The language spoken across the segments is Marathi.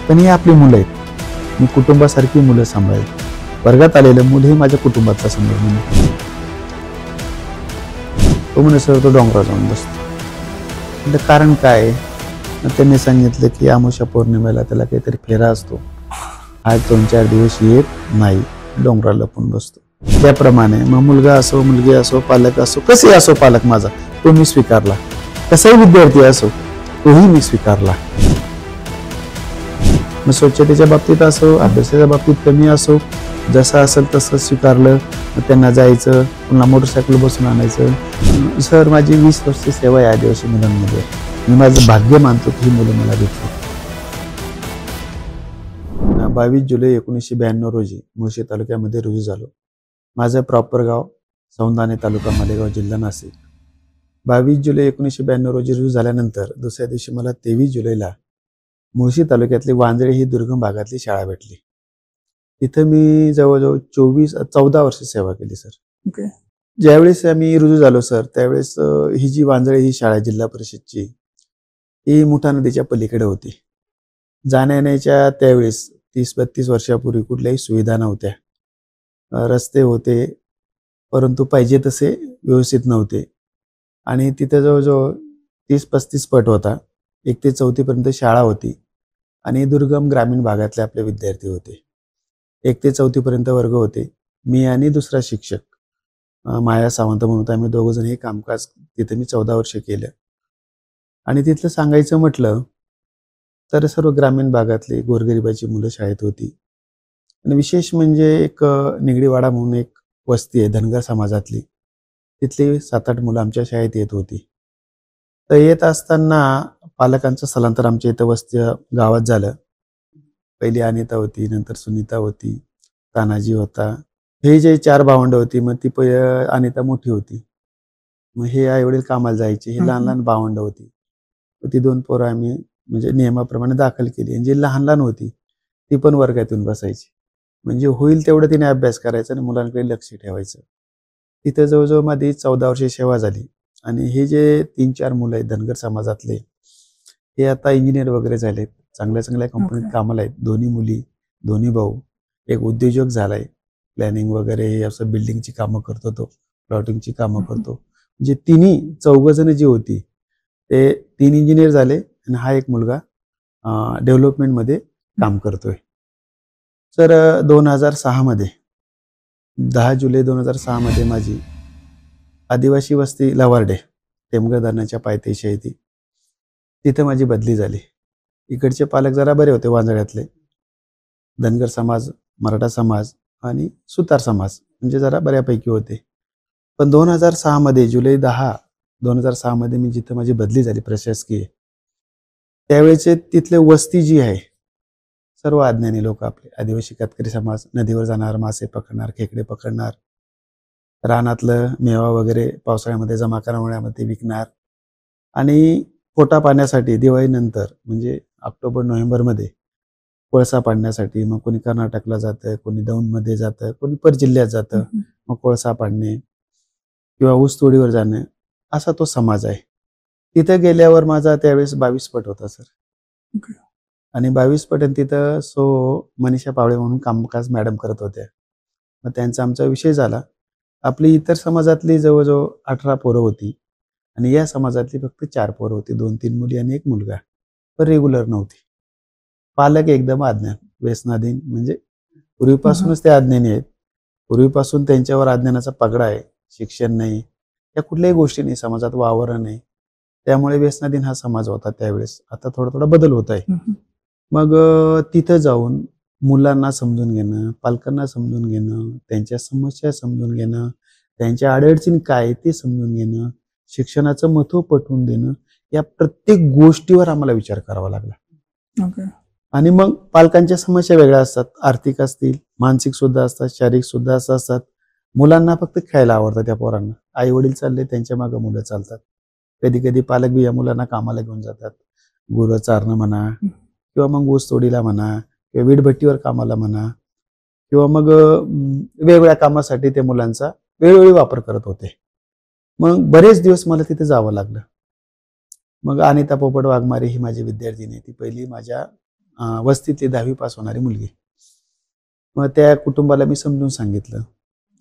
पण ही आपली मुलं आहेत, मी कुटुंबासारखी मुलं सांभाळेल. वर्गात आलेलं मुलं हे माझ्या कुटुंबातला समोर म्हणून तो म्हणे सर तो डोंगरावर जाऊन बसतो. म्हणजे कारण काय? त्यांनी सांगितलं की अमावस्या पौर्णिमेला त्याला काहीतरी फेरा असतो, आज 2-4 दिवस येत नाही, डोंगराला लपून बसतो. त्याप्रमाणे मग मुलगा असो, मुलगी असो, पालक असो, कसे असो पालक माझा, तो मी स्वीकारला. कसाही विद्यार्थी असो तोही मी स्वीकारला. मग स्वच्छतेच्या बाबतीत असो, अभ्यासाच्या बाबतीत कमी असो, जसं असेल तसं स्वीकारलं. मग त्यांना जायचं, पुन्हा मोटरसायकल बसून आणायचं. सर माझी 20 वर्ष सेवा आहे आदिवासी मुलांमध्ये. मी माझं भाग्य मानतो की ही मुलं मला भेटली. 22 जुलै 1992 रोजी मुळशी तालुक्यामध्ये रुजू झालो. माझं प्रॉपर गाव सौंदाणे तालुका मालेगाव जिल्हा नाशिक. 22 जुलै 1992 रोजी रुजू झाल्यानंतर दुसऱ्या दिवशी मला 23 जुलैला मुळशी तालुक्यातली वांजळे ही दुर्गम भागातली शाळा भेटली. तिथं मी जवळजवळ 14 वर्ष सेवा केली सर. ओके. ज्यावेळेस आम्ही रुजू झालो सर, त्यावेळेस ही जी वांजळे ही शाळा जिल्हा परिषदची ही मुठा नदीच्या पलीकडे होती. जाण्या येण्याच्या त्यावेळेस 30-32 वर्षापूर्वी कुठल्याही सुविधा नव्हत्या. रस्ते होते परंतु पाहिजे तसे व्यवस्थित नव्हते. आणि तिथं जवळजवळ 30-35 पट होता. 1 ते 4थी पर्यंत शाळा होती आणि दुर्गम ग्रामीण भागातले आपले विद्यार्थी होते. 1 ते 4थी पर्यंत वर्ग होते. मी आणि दुसरा शिक्षक माया सावंत म्हणून होता. आम्ही दोघं जण हे कामकाज तिथे मी 14 वर्ष केलं. आणि तिथलं सांगायचं म्हटलं तर सर्व ग्रामीण भागातली गोरगरिबाची मुलं शाळेत होती. आणि विशेष म्हणजे एक निगडीवाडा म्हणून एक वस्ती आहे धनगर समाजातली, तिथली 7-8 मुलं आमच्या शाळेत येत होती. तर येत असताना पालकांचं स्थलांतर आमच्या इथं वस्ती गावात झालं. पहिली अनिता होती, नंतर सुनीता होती, तानाजी होता. हे जे 4 भावंड होती, मग ती अनिता मोठी होती. मग हे आईवडील कामाला जायचे, हे लहान लहान भावंड होती. ती 2 पोरं आम्ही म्हणजे नियमाप्रमाणे दाखल केली. आणि जी लहान लहान होती ती पण वर्गात येऊन बसायची. म्हणजे होईल तेवढं तिने अभ्यास करायचा आणि मुलांकडे लक्ष ठेवायचं. तिथं जवळजवळ माझी 14 वर्षे सेवा झाली. आणि हे जे 3-4 मुलं आहेत धनगर समाजातले, हे आता इंजिनियर वगैरे झालेत, चांगल्या चांगल्या कंपनीत कामाला आहेत. दोन्ही मुली, दोन्ही भाऊ. एक उद्योजक झालाय, प्लॅनिंग वगैरे हे असं बिल्डिंगची कामं करतो, तो प्लॉटिंगची कामं करतो. म्हणजे तिन्ही 4 जण जी होती ते 3 इंजिनियर झाले आणि हा एक मुलगा डेव्हलपमेंटमध्ये काम करतोय. तर 2006 मध्ये 10 जुलै 2006 मध्ये माझी आदिवासी वस्ती लवार्डे टेमघर धरणाच्या पायथ्याशी आहे ती, तिथे माझी बदली झाली. इकडचे पालक जरा बरे होते वांजळ्यातले, धनगर समाज, मराठा समाज आणि सुतार समाज म्हणजे जरा बऱ्यापैकी होते. पण 2006 मध्ये जुलै 10 2006 मध्ये मी जिथं माझी बदली झाली प्रशासकीय, त्यावेळेचे तिथले वस्ती जी आहे सर्व अज्ञानी लोक आपले आदिवासी कातकरी समाज, नदीवर जाणार, मासे पकडणार, खेकडे पकडणार, रानातलं मेवा वगैरे पावसाळ्यामध्ये जमा करण्यामध्ये विकणार. आणि पोटा पाण्यासाठी दिवाळीनंतर म्हणजे ऑक्टोबर-नोव्हेंबरमध्ये कोळसा पाडण्यासाठी मग कोणी कर्नाटकला जातं, कोणी दौंडमध्ये जातं, कोणी परजिल्ह्यात जातं. मग कोळसा पाडणे किंवा ऊसतोडीवर जाणं असा तो समाज आहे. तिथे गेल्यावर माझा त्यावेळेस 22 पट होता सर. आणि 22 पट तिथं मनीषा पावळे म्हणून कामकाज मॅडम करत होत्या. मग त्यांचा आमचा विषय झाला. आपली इतर समाजातली जवळजवळ 18 पोरं होती आणि या समाजातली फक्त 4 पोरं होती, 2-3 मुली आणि 1 मुलगा. पण रेग्युलर नव्हती. पालक एकदम अज्ञान, व्यसनाधीन, म्हणजे पूर्वीपासूनच ते अज्ञानी आहेत. पूर्वीपासून त्यांच्यावर अज्ञानाचा पगडा आहे. शिक्षण नाही, या कुठल्याही गोष्टी नाही, समाजात वावर नाही, त्यामुळे व्यसनाधीन हा समाज होता त्यावेळेस. आता थोडा थोडा बदल होत आहे. मग तिथं जाऊन मुलांना समजून घेणं, पालकांना समजून घेणं, त्यांच्या समस्या समजून घेणं, त्यांच्या अडचणी काय ते समजून घेणं, शिक्षणाचं महत्त्व पटवून देणं, या प्रत्येक गोष्टीवर आम्हाला विचार करावा लागला. आणि मग पालकांच्या समस्या वेगळ्या असतात, आर्थिक असतील, मानसिक सुद्धा असतात, शारीरिक सुद्धा असतात. मुलांना फक्त खेळायला आवडतं त्या पोरांना, आई वडील चालले त्यांच्या मागं मुलं चालतात. कधी कधी पालक बी या मुलांना कामाला घेऊन जातात, गुरं चारणं म्हणा किंवा मग ऊस तोडीला म्हणा किंवा वीटभट्टीवर कामाला म्हणा किंवा मग वेगवेगळ्या कामासाठी त्या मुलांचा वेळोवेळी वापर करत होते. मग बरेच दिवस मला तिथे जावं लागलं. मग अनिता पोपट वाघमारे ही माझी विद्यार्थिनी, ती पहिली माझ्या वस्तीतली 10वी पास होणारी मुलगी. मग त्या कुटुंबाला मी समजून सांगितलं,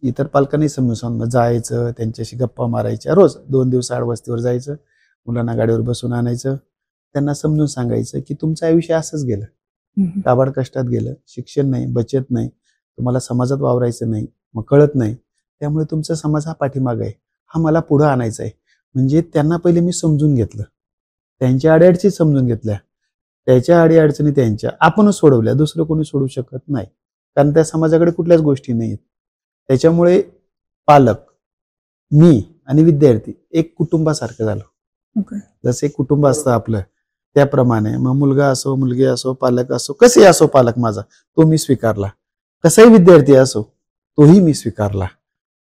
इतर पालकांनी समजून सांगितलं, जायचं त्यांच्याशी गप्पा मारायच्या, रोज 2 दिवस आड वस्तीवर जायचं, मुलांना गाडीवर बसून आणायचं, त्यांना समजून सांगायचं की तुमचं आयुष्य असंच गेलं, काबाड कष्टात गेलं, शिक्षण नाही, बचत नाही, तुम्हाला समाजात वावरायचं नाही, मग कळत नाही, त्यामुळे तुमचा समाज हा पाठीमाग आहे, हा मला पुढं आणायचा आहे. म्हणजे त्यांना पहिले मी समजून घेतलं, त्यांच्या अडीअडचणी समजून घेतल्या, त्याच्या अडीअडचणी त्यांच्या आपणच सोडवल्या, दुसरं कोणी सोडू शकत नाही, कारण त्या समाजाकडे कुठल्याच गोष्टी नाहीत. त्याच्यामुळे पालक, मी आणि विद्यार्थी एक कुटुंबासारखं झालो. जसं एक कुटुंब असतं आपलं, त्याप्रमाणे मग मुलगा असो, मुलगी असो, पालक असो, कसे असो पालक माझा, तो मी स्वीकारला. कसाही विद्यार्थी असो, तोही मी स्वीकारला.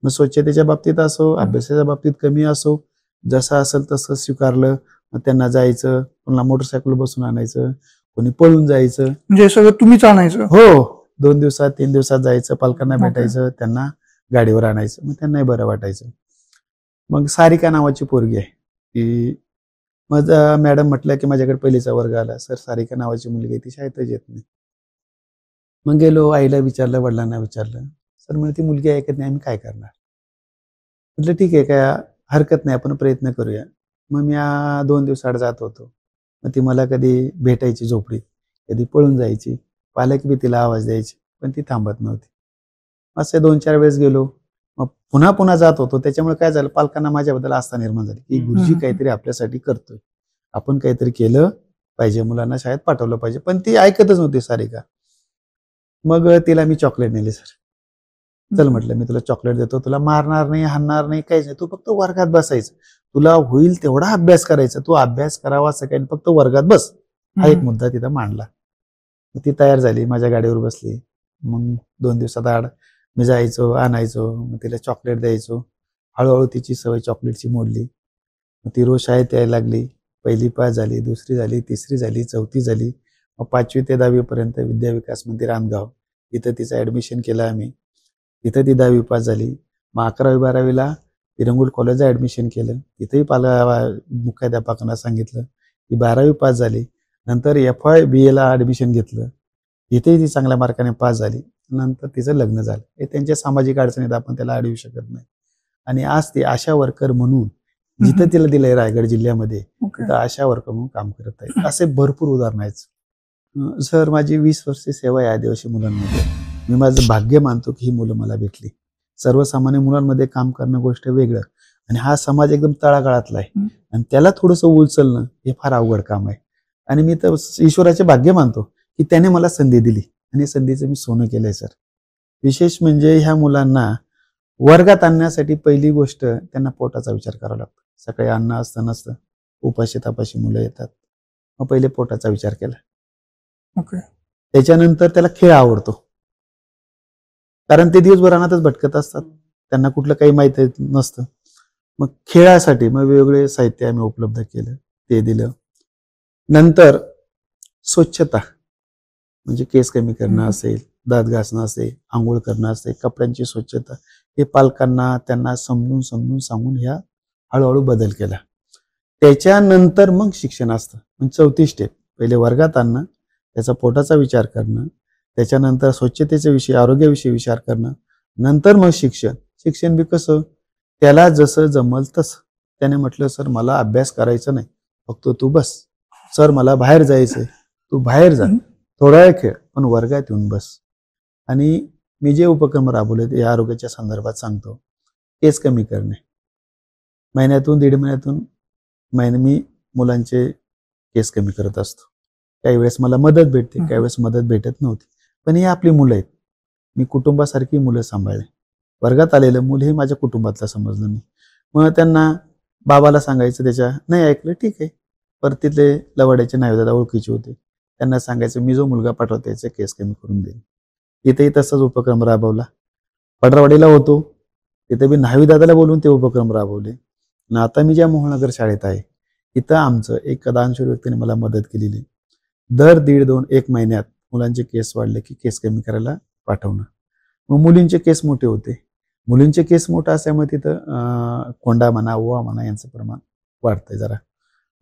मग स्वच्छतेच्या बाबतीत असो, अभ्यासाच्या बाबतीत कमी असो, जसं असेल तसं स्वीकारलं. मग त्यांना जायचं, कोणाला मोटरसायकल बसून आणायचं, कोणी पळून जायचं, म्हणजे सगळं तुम्हीच आणायचं. हो, 2 दिवसात 3 दिवसात जायचं, पालकांना भेटायचं, त्यांना गाडीवर आणायचं, मग त्यांनाही बरं वाटायचं. मग सारिका नावाची पोरगी आहे की मग मॅडम म्हटलं की माझ्याकडे पहिलीचा वर्ग आला, सर सारिका नावाची मुलगी आहे, ती शाळेतच येत नाही. मग गेलो, आईला विचारलं, वडिलांना विचारलं, सर म्हणे ती मुलगी ऐकत नाही, आम्ही काय करणार. म्हटलं ठीक आहे, काय हरकत नाही, आपण प्रयत्न करूया. मग मी 2 दिवसाआड जात होतो, मग ती मला कधी भेटायची झोपडीत, कधी पळून जायची, पालक बी तिला आवाज द्यायचे, पण ती थांबत नव्हती. असे 2-4 वेळेस गेलो, मग पुन्हा पुन्हा जात होतो. त्याच्यामुळे काय झालं, पालकांना माझ्याबद्दल आस्था निर्माण झाली की गुरुजी काहीतरी आपल्यासाठी करतोय, आपण काहीतरी केलं पाहिजे, मुलांना शाळेत पाठवलं पाहिजे. पण ती ऐकतच नव्हती सारिका. मग तिला मी चॉकलेट नेली, सर चल म्हटलं, मी तुला चॉकलेट देतो, तुला मारणार नाही, हाणणार नाही, काहीच नाही, तू फक्त वर्गात बसायचं, तुला होईल तेवढा अभ्यास करायचा, तू अभ्यास करावा असं काही, फक्त वर्गात बस, हा एक मुद्दा तिथं मांडला. ती तयार झाली, माझ्या गाडीवर बसली. मग 2 दिवसात आड मी जायचो, आणायचो, मग तिला चॉकलेट द्यायचो. हळूहळू तिची सवय चॉकलेटची मोडली. मग ती रोज शाळेत यायला लागली. 1ली पास झाली, 2री झाली, 3री झाली, 4थी झाली. मग 5वी ते 10वी पर्यंत विद्या विकास मंदिर रानगाव, इथं तिचं ॲडमिशन केलं आम्ही. तिथं ती 10वी पास झाली. मग 11वी 12वीला तिरंगुट कॉलेजला ॲडमिशन केलं. तिथंही मुख्याध्यापकांना सांगितलं की 12वी पास झाली. नंतर FY BAला ॲडमिशन घेतलं, इथेही ती चांगल्या मार्काने पास झाली. नंतर तिचं लग्न झालं. हे त्यांच्या सामाजिक अडचणीत आपण त्याला अडवू शकत नाही. आणि आज ती आशा वर्कर म्हणून, जिथं तिला दिलंय रायगड जिल्ह्यामध्ये, तिथं आशा वर्कर म्हणून काम करत आहे. असे भरपूर उदाहरण आहेत. सर माझी 20 वर्षे सेवा आहे आदिवासी मुलांमध्ये. मी माझं भाग्य मानतो की ही मुलं मला भेटली. सर्वसामान्य मुलांमध्ये काम करणं गोष्ट वेगळं, आणि हा समाज एकदम तळागाळातला आहे, आणि त्याला थोडंसं उचलणं हे फार अवघड काम आहे. आणि मी तर ईश्वराचे भाग्य मानतो की त्याने मला संधी दिली, आणि संधीचं मी सोनं केलंय सर. विशेष म्हणजे ह्या मुलांना वर्गात आणण्यासाठी पहिली गोष्ट त्यांना पोटाचा विचार करावा लागतो. सकाळी अन्न असतं नसतं, उपाशी तापाशी मुलं येतात, मग पहिले पोटाचा विचार केला. त्याच्यानंतर त्याला खेळ आवडतो, कारण ते दिवसभर अनाथच भटकत असतात, त्यांना कुठलं काही माहिती नसतं. मग खेळासाठी मग वेगवेगळे साहित्य आम्ही उपलब्ध केलं, ते दिलं. नंतर स्वच्छता, म्हणजे केस कमी करणं असेल, दात घासणं असेल, आंघोळ करणं असेल, कपड्यांची स्वच्छता, हे पालकांना त्यांना समजून सांगून ह्या हळूहळू बदल केला. त्याच्यानंतर मग शिक्षण असतं. म्हणजे 4थी स्टेप, पहिले वर्गात आणणं, त्याचा पोटाचा विचार करणं, त्याच्यानंतर स्वच्छतेच्या विषयी, आरोग्याविषयी विचार करणं, नंतर मग शिक्षण बी कसं, त्याला जसं जमल तसं. त्याने म्हटलं, सर मला अभ्यास करायचा नाही, फक्त तू बस. सर मला बाहेर जायचंय, तू बाहेर जा, थोडा वेळ खेळ, पण वर्गात येऊन बस. आणि मी जे उपक्रम राबवले ते या आरोग्याच्या संदर्भात सांगतो. केस कमी करणे, महिन्यातून 1.5 महिन्यातून मी मुलांचे केस कमी करत असतो. काही वेळेस मला मदत भेटते, काही वेळेस मदत भेटत नव्हती, पण ही आपली मुलं आहेत. मी कुटुंबासारखी मुलं सांभाळले. वर्गात आलेलं मुलं हे माझ्या कुटुंबातलं समजलं मी. मग त्यांना बाबाला सांगायचं, त्याच्या नाही ऐकलं ठीक आहे, परत तिथले लवाड्याचे नावेदादा ओळखीचे होते, त्यांना सांगायचं मी जो मुलगा पाठवतो त्याचे केस कमी करून देईन. तिथेही तसाच उपक्रम राबवला. पडरावाडीला होतो, तिथे मी नावीदादाला बोलून ते उपक्रम राबवले. आणि आता मी ज्या मोहननगर शाळेत आहे, इथं आमचं एक दानशूर व्यक्तीने मला मदत केलेली. दर 1.5-1 महिन्यात मुलांचे केस वाढले की केस कमी करायला पाठवणं. मग मुलींचे केस मोठे होते, मुलींचे केस मोठा असल्यामुळे तिथं कोंडा म्हणा, ओवा म्हणा यांचं प्रमाण वाढतंय जरा.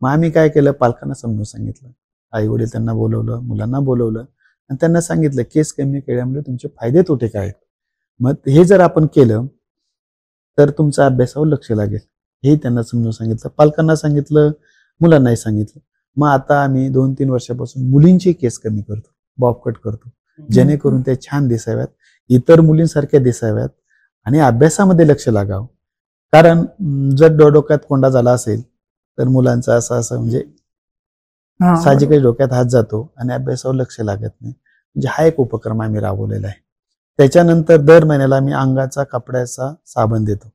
मग आम्ही काय केलं, पालकांना समजून सांगितलं, आई वडील त्यांना बोलवलं, मुलांना बोलवलं आणि त्यांना सांगितलं केस कमी केल्यामुळे तुमचे फायदे तोटे काय आहेत. मग हे जर आपण केलं तर तुमच्या अभ्यासावर लक्ष लागेल, हे त्यांना समजून सांगितलं. पालकांना सांगितलं, मुलांनाही सांगितलं. मग आता आम्ही 2-3 वर्षापासून मुलींचे केस कमी करतो, बॉब कट करतो, जेणेकरून त्या छान दिसाव्यात, इतर मुलींसारख्या दिसाव्यात आणि अभ्यासामध्ये लक्ष लागावं. कारण जर डोक्यात कोंडा झाला असेल तर मुलांचा असं म्हणजे साहजिकच डोक्यात हात जातो आणि अभ्यासावर लक्ष लागत नाही. म्हणजे हा एक उपक्रम आम्ही राबवलेला आहे. त्याच्यानंतर दर महिन्याला आम्ही अंगाचा कपड्याचा साबण देतो,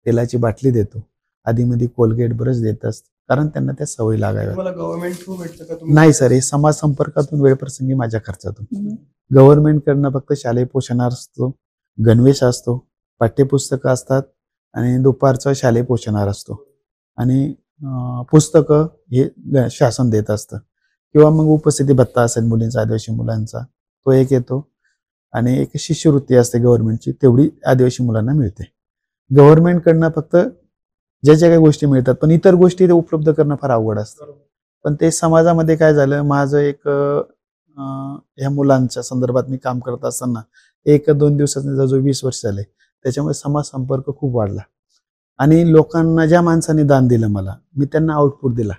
तेलाची बाटली देतो, आधीमध्ये कोलगेट ब्रश देत असतो, कारण त्यांना त्या सवय लागाव्या. गव्हर्नमेंट थ्रू भेटतं का? नाही सर, हे समाज संपर्कातून वेळप्रसंगी माझ्या खर्चातून. गव्हर्नमेंटकडनं फक्त शालेय पोषणाहार असतो, गणवेश असतो, पाठ्यपुस्तकं असतात आणि दुपारचा शालेय पोषणाहार असतो आणि पुस्तकं हे शासन देत असतं किंवा मग उपस्थिती भत्ता असेल मुलींचा, आदिवासी मुलांचा, तो एक येतो आणि एक शिष्यवृत्ती असते गव्हर्नमेंटची, तेवढी आदिवासी मुलांना मिळते. गव्हर्नमेंटकडनं फक्त ज्या ज्या काही गोष्टी मिळतात, पण इतर गोष्टी ते उपलब्ध करणं फार अवघड असतं. पण ते समाजामध्ये काय झालं, माझं एक ह्या मुलांच्या संदर्भात मी काम करत असताना 1-2 दिवसात जवळजवळ 20 वर्ष झाले, त्याच्यामुळे समाज संपर्क खूप वाढला आणि लोकांना ज्या माणसाने दान दिलं मला, मी त्यांना आउटपुट दिला.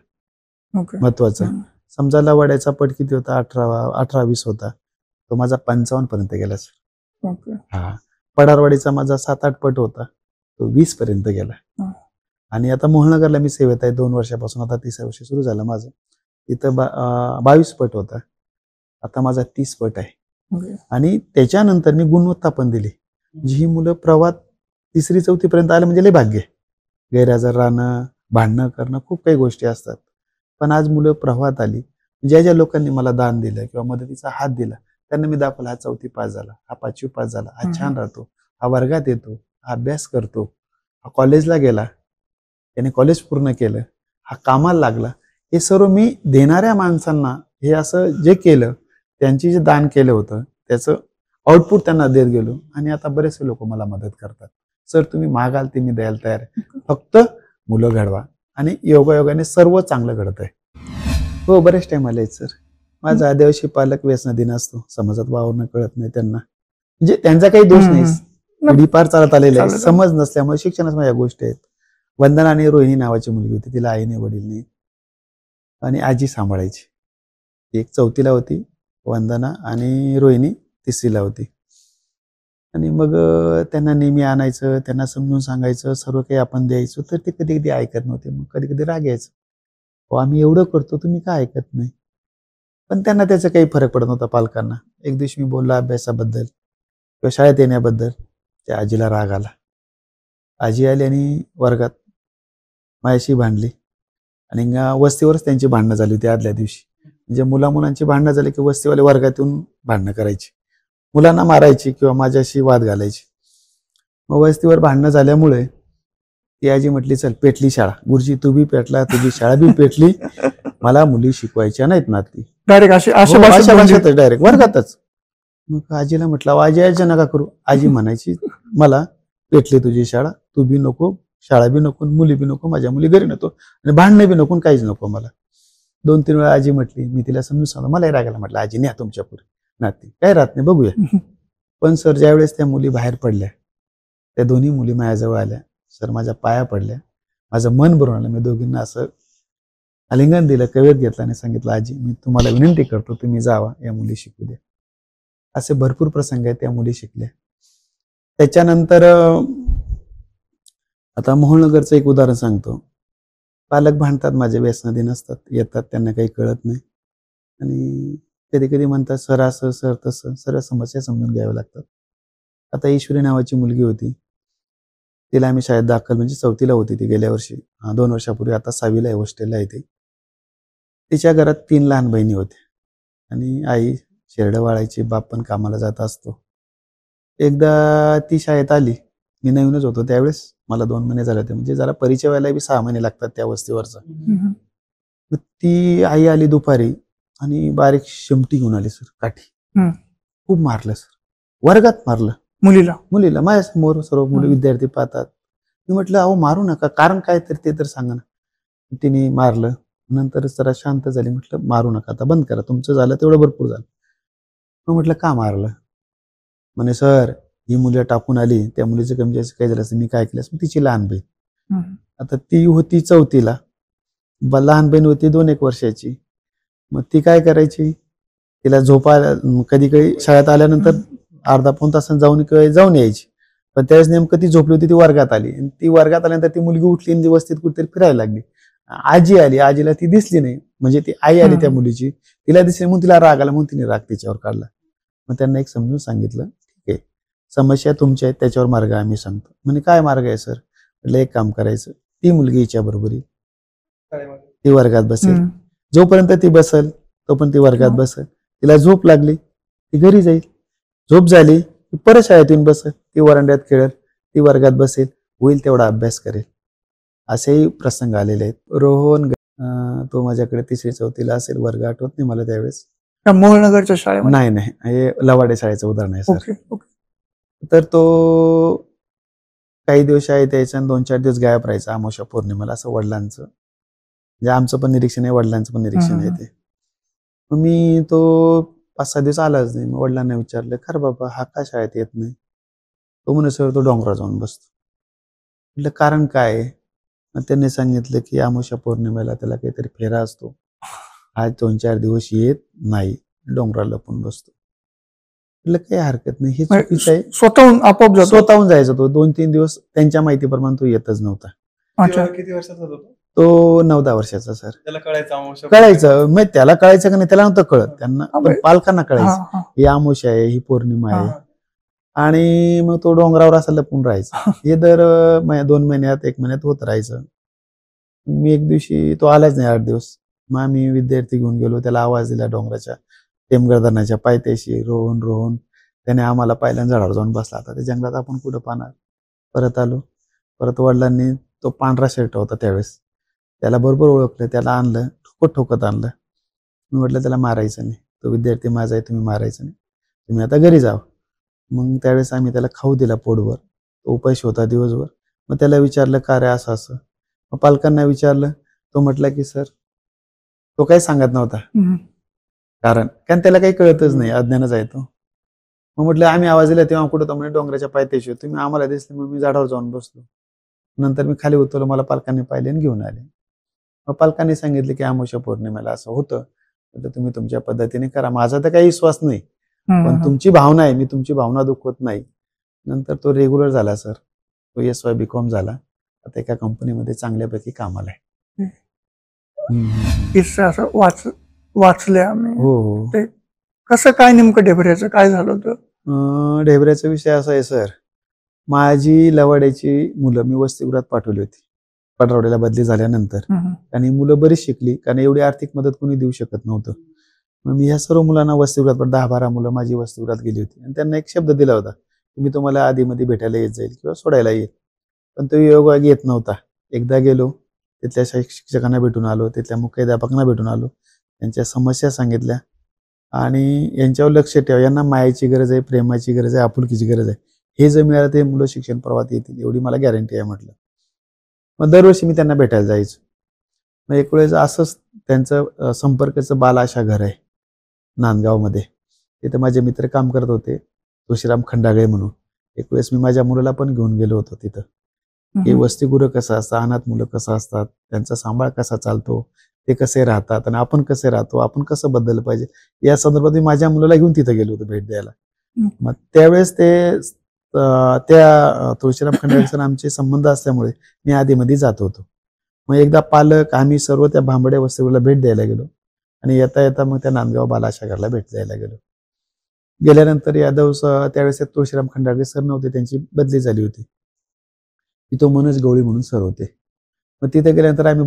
महत्वाचं समजायला वाड्याचा पट किती होता, 18-20 होता, तो माझा 55 पर्यंत गेला सर. हा, पडारवाडीचा माझा 7-8 पट होता, तो 20 पर्यंत गेला. आणि आता मोहननगरला मी सेवेत आहे 2 वर्षापासून, आता 30 वर्ष सुरू झालं माझं. तिथं 22 पट होता, आता माझा 30 पट आहे. आणि त्याच्यानंतर मी गुणवत्ता पण दिली. जी मुलं प्रवाहात 3री-4थी पर्यंत आलं म्हणजे लय भाग्य. गैरहजर राहणं, भांडणं करणं, खूप काही गोष्टी असतात. पण आज मुलं प्रवाहात आली, ज्या ज्या लोकांनी मला दान दिलं किंवा मदतीचा हात दिला त्यांना मी दाखवलं, हा 4थी पास झाला, हा 5वी पास झाला, हा छान राहतो, हा वर्गात येतो, हा अभ्यास करतो, हा कॉलेजला गेला, त्याने कॉलेज पूर्ण केलं, हा कामाला लागला. हे सर्व मी देणाऱ्या माणसांना हे असं जे केलं, त्यांची जे दान केलं होतं त्याचं आउटपुट त्यांना देत गेलो आणि आता बरेचसे लोक मला मदत करतात. सर तुम्ही मागाल ते मी द्यायला तयार आहे, फक्त मुलं घडवा आणि योगायोगाने सर्व चांगलं घडत आहे. हो, बरेच टाइम आले सर. माझा आदिवासी पालक व्यसनाधीन असतो, समाजात वावरणं कळत नाही त्यांना, म्हणजे त्यांचा काही दोष नाही, पिढी पार चालत आलेला आहे. समज नसल्यामुळे शिक्षणाच माझ्या गोष्टी आहेत. वंदना आणि रोहिणी नावाची मुलगी होती, तिला आईने वडील नाही आणि आजी सांभाळायची. एक 4थीला होती वंदना आणि रोहिणी 3रीला होती. आणि मग त्यांना नेहमी आणायचं, त्यांना समजून सांगायचं, सर्व काही आपण द्यायचो, तर ते कधी कधी ऐकत नव्हते. मग कधी कधी राग यायचं, हो आम्ही एवढं करतो तुम्ही का ऐकत नाही. पण त्यांना त्याचा काही फरक पडत नव्हता पालकांना. एक दिवशी मी बोलला अभ्यासाबद्दल किंवा शाळेत येण्याबद्दल, त्या आजीला राग आला. आजी आली आणि वर्गात माझ्याशी भांडली आणि वस्तीवरच त्यांची भांडणं झाली होती आदल्या दिवशी. म्हणजे मुलांची भांडणं झाली की वस्तीवाले वर्गात येऊन भांडणं करायची, मुलांना मारायची किंवा माझ्याशी वाद घालायची. मग वस्तीवर भांडणं झाल्यामुळे ती आजी म्हटली, चल पेटली शाळा, गुरुजी तू बी पेटला, तुझी शाळा बी पेटली, मला मुली शिकवायच्या नाहीत ना. ती डायरेक्ट अशा भाषेतच डायरेक्ट वर्गातच. मग आजीला म्हटलं, आजी आजी नका करू. आजी म्हणायची, मला पेटली तुझी शाळा, तू बी नको, शाळा बी नको, मुली बी नको, माझ्या मुली घरी नको आणि भांडणं बी नको, काहीच नको मला. 2-3 वेळा आजी म्हटली, मी तिला समजून सांगतो, मला रागायला म्हटलं, आजी न्या तुमच्या पुढे नाती, काय राहत नाही बघूया. पण सर ज्यावेळेस त्या मुली बाहेर पडल्या, त्या दोन्ही मुली माझ्याजवळ आल्या, सर माझ्या पाया पडल्या, माझं मन भरून आलं. मी दोघींना असं आलिंगन दिलं, कवेत घेतलं आणि सांगितलं, आजी मी तुम्हाला विनंती करतो, तुम्ही जावा, या मुली शिकू द्या. असे भरपूर प्रसंग आहेत, त्या मुली शिकल्या. त्याच्यानंतर आता मोहननगरचं एक उदाहरण सांगतो. पालक भांडतात, माझे व्यसनाधीन असतात, येतात, त्यांना काही कळत नाही आणि कधी कधी म्हणतात सर असं सर तसं, सर्व समस्या समजून घ्याव्या लागतात. आता ईश्वरी नावाची मुलगी होती, तिला आम्ही शाळेत दाखल, म्हणजे 4थीला होती ती गेल्या वर्षी, 2 वर्षापूर्वी, आता 6वीला आहे, हॉस्टेलला आहे ती. तिच्या घरात 3 लहान बहिणी होत्या आणि आई शेरडं वाळायची, बाप पण कामाला जात असतो. एकदा ती शाळेत आली, मी नवीनच होतो त्यावेळेस, मला 2 महिने झाले होते, म्हणजे जरा परिचय व्हायला बी 6 महिने लागतात त्या वस्तीवरचा. ती आई आली दुपारी आणि बारीक शिमटी घेऊन आली सर, काठी, खूप मारलं सर, वर्गात मारलं मुलीला माझ्यासमोर, सर्व मुली विद्यार्थी पाहतात. मी म्हटलं, अहो मारू नका, कारण काय तर ते तर सांगा ना. तिने मारलं, नंतर जरा शांत झाली. म्हटलं मारू नका, आता बंद करा, तुमचं झालं तेवढं भरपूर झालं. मग म्हटलं का मारलं? म्हणे सर ही मुलं टाकून आली, त्या मुलीचं कमी जास्त काय झालं असं मी काय केलं असं, तिची लहान बहीण. आता ती होती 4थीला, लहान बहीण होती 2-1 वर्षाची. मग ती काय करायची, तिला झोपायला कधी कधी शाळेत आल्यानंतर अर्धा पाऊण तासानं जाऊन यायची. पण त्यावेळेस नेमकं ती झोपली होती, ती वर्गात आली. आणि ती वर्गात आल्यानंतर ती मुलगी उठली आणि व्यवस्थित कुठेतरी फिरायला लागली. आजी आली, आजीला ती दिसली नाही, म्हणजे ती आई आली त्या मुलीची, तिला दिसली म्हणून तिला राग आला, म्हणून तिने राग तिच्यावर काढला. मग त्यांना एक समजून सांगितलं, ठीक आहे समस्या तुमच्या आहेत, त्याच्यावर मार्ग आम्ही सांगतो. म्हणजे काय मार्ग आहे सर? म्हटलं एक काम करायचं, ती मुलगी हिच्या बरोबरी ती वर्गात बसेल, जोपर्यंत ती बसेल तोपर्यंत ती वर्गात बसेल. तिला झोप लागली ती घरी जाईल, झोप झाली की परत शाळेत येऊन बसेल, ती वरांड्यात खेळेल, ती वर्गात बसेल, होईल तेवढा अभ्यास करेल. असेही प्रसंग आलेले आहेत. रोहन तो माझ्याकडे 3री-4थीला असेल, वर्ग आठवत नाही मला त्यावेळेस. मोहनगरच्या शाळेमध्ये? नाही, हे लवाडे शाळेचं उदाहरण आहे सर. ओके. तर तो काही दिवस शाळेत यायचा आणि 2-4 दिवस गायब राहायचा अमावस्या पौर्णिमेला, असं वडिलांचं, म्हणजे आमचं पण निरीक्षण आहे, वडिलांचं पण निरीक्षण आहे ते. मग मी तो 5-6 दिवस आलाच नाही. मग वडिलांना विचारलं, खरं बाबा हा का शाळेत येत नाही? तो म्हणे सर तो डोंगरावर जाऊन बसतो. म्हटलं कारण काय? मग त्यांनी सांगितलं की अमावस्या पौर्णिमेला त्याला काहीतरी फेरा असतो, आज 2-4 दिवस येत नाही, डोंगराला लपून बसतो. म्हटलं काही हरकत नाही, हे चुकीचं आहे. स्वतःहून आपोआप जातो? स्वतःहून जायचा तो. 2-3 दिवस त्यांच्या माहितीप्रमाणे तो येतच नव्हता. किती वर्षाचा होता तो 9-10 वर्षाचा सर. त्याला कळायचं मग त्याला कळायचं का नाही, त्याला नव्हतं कळत, त्यांना पण पालकांना कळायचं ही अमावस्या आहे, ही पौर्णिमा आहे. आणि मग तो डोंगरावर असं लपून राहायचा. हे दर 2 महिन्यात 1 महिन्यात होत राहायचं. मी एक दिवशी, तो आलाच नाही 8 दिवस, मग आम्ही विद्यार्थी घेऊन गेलो, त्याला आवाज दिला डोंगराच्या टेमघर धरणाच्या पायथ्याशी, रोहन. त्याने आम्हाला पाहिलं, झाडावर जाऊन बसला. आता त्या जंगलात आपण कुठं पाहणार. परत आलो, परत वडिलांनी, तो पांढरा शर्ट होता त्यावेळेस, त्याला बरोबर ओळखलं, त्याला आणलं, ठोकत आणलं. मी म्हटलं त्याला मारायचं नाही, तो विद्यार्थी माझा आहे, तुम्ही मारायचं नाही, तुम्ही आता घरी जावं. मग त्यावेळेस आम्ही त्याला खाऊ दिला पोटभर, तो उपाशी होता दिवसभर. मग त्याला विचारलं का रे असं असं? मग पालकांना विचारलं, तो म्हटला की सर, तो काही सांगत नव्हता कारण त्याला काही कळतच नाही, अज्ञानच आहे तो. मग म्हटलं आम्ही आवाज दिला तेव्हा कुठं, तो म्हणजे डोंगराच्या पायथ्याशी, तुम्ही आम्हाला दिसले, मग मी झाडावर जाऊन बसलो. नंतर मी खाली उतरलो, मला पालकांनी पाहिले आणि घेऊन आले. मग पालकांनी सांगितले की अमावस्या पौर्णिमेला असं होतं, तर तुम्ही तुमच्या पद्धतीने करा. माझा तर काही विश्वास नाही, पण तुमची भावना आहे, मी तुमची भावना दुखवत नाही. नंतर तो रेग्युलर झाला सर, तो SY BCom झाला, आता एका कंपनीमध्ये चांगल्यापैकी कामाला आहे. किस्सा असं वाचले आम्ही. हो. ते कसं काय नेमकं ढेबऱ्याचं काय झालं होतं? ढेबऱ्याचा विषय असा आहे सर, माझी लवाड्याची मुलं मी वसतिगृहात पाठवली होती पडरवड्याला बदली झाल्यानंतर. आणि मुलं बरीच शिकली, कारण एवढी आर्थिक मदत कोणी देऊ शकत नव्हतं. मग मी ह्या सर्व मुलांना वसतिगृहात, 10-12 मुलं माझी वसतिगृहात गेली होती, आणि त्यांना एक शब्द दिला होता की मी तुम्हाला आधीमध्ये भेटायला येत जाईल किंवा सोडायला येईल. पण तो योग येत नव्हता. एकदा गेलो, तिथल्या शिक्षकांना भेटून आलो, तिथल्या मुख्याध्यापकांना भेटून आलो, त्यांच्या समस्या सांगितल्या, आणि यांच्यावर लक्ष ठेवा, यांना मायाची गरज आहे, प्रेमाची गरज आहे, आपुलकीची गरज आहे. हे जर मिळालं ते मुलं शिक्षण प्रवाहात येतील, एवढी मला गॅरंटी आहे म्हटलं. मग दरवर्षी मी त्यांना भेटायला जायचो. मग एक वेळेस असंच त्यांचं संपर्काचं बाल आशा घर आहे नांदगावमध्ये, तिथे माझे मित्र काम करत होते, तुळशीराम खंडागळे म्हणून. एक वेळेस मी माझ्या मुलाला पण घेऊन गेलो होतो तिथं, की वसतिगृह कसं असतं, अनाथ मुलं कसं असतात, त्यांचा सांभाळ कसा चालतो, ते कसे राहतात, आणि आपण कसे राहतो, आपण कसं बदललं पाहिजे, या संदर्भात मी माझ्या मुलाला घेऊन तिथं गेलो होतो भेट द्यायला. मग त्यावेळेस त्या तुळशीराम खंडागळे आमचे संबंध असल्यामुळे मी आधीमध्ये जात होतो. मग एकदा पालक आम्ही सर्व त्या भांबड्या वसतिगृहाला भेट द्यायला गेलो, आणि येता येता मग त्या नांदगाव बालाशा घरला भेट द्यायला गेलो. गेल्यानंतर यादव त्यावेळेस तुळशीराम खंडागळे सर नव्हते, त्यांची बदली झाली होती, तो मनोज गवळी म्हणून सर होते. मग तिथे गेल्यानंतर आम्ही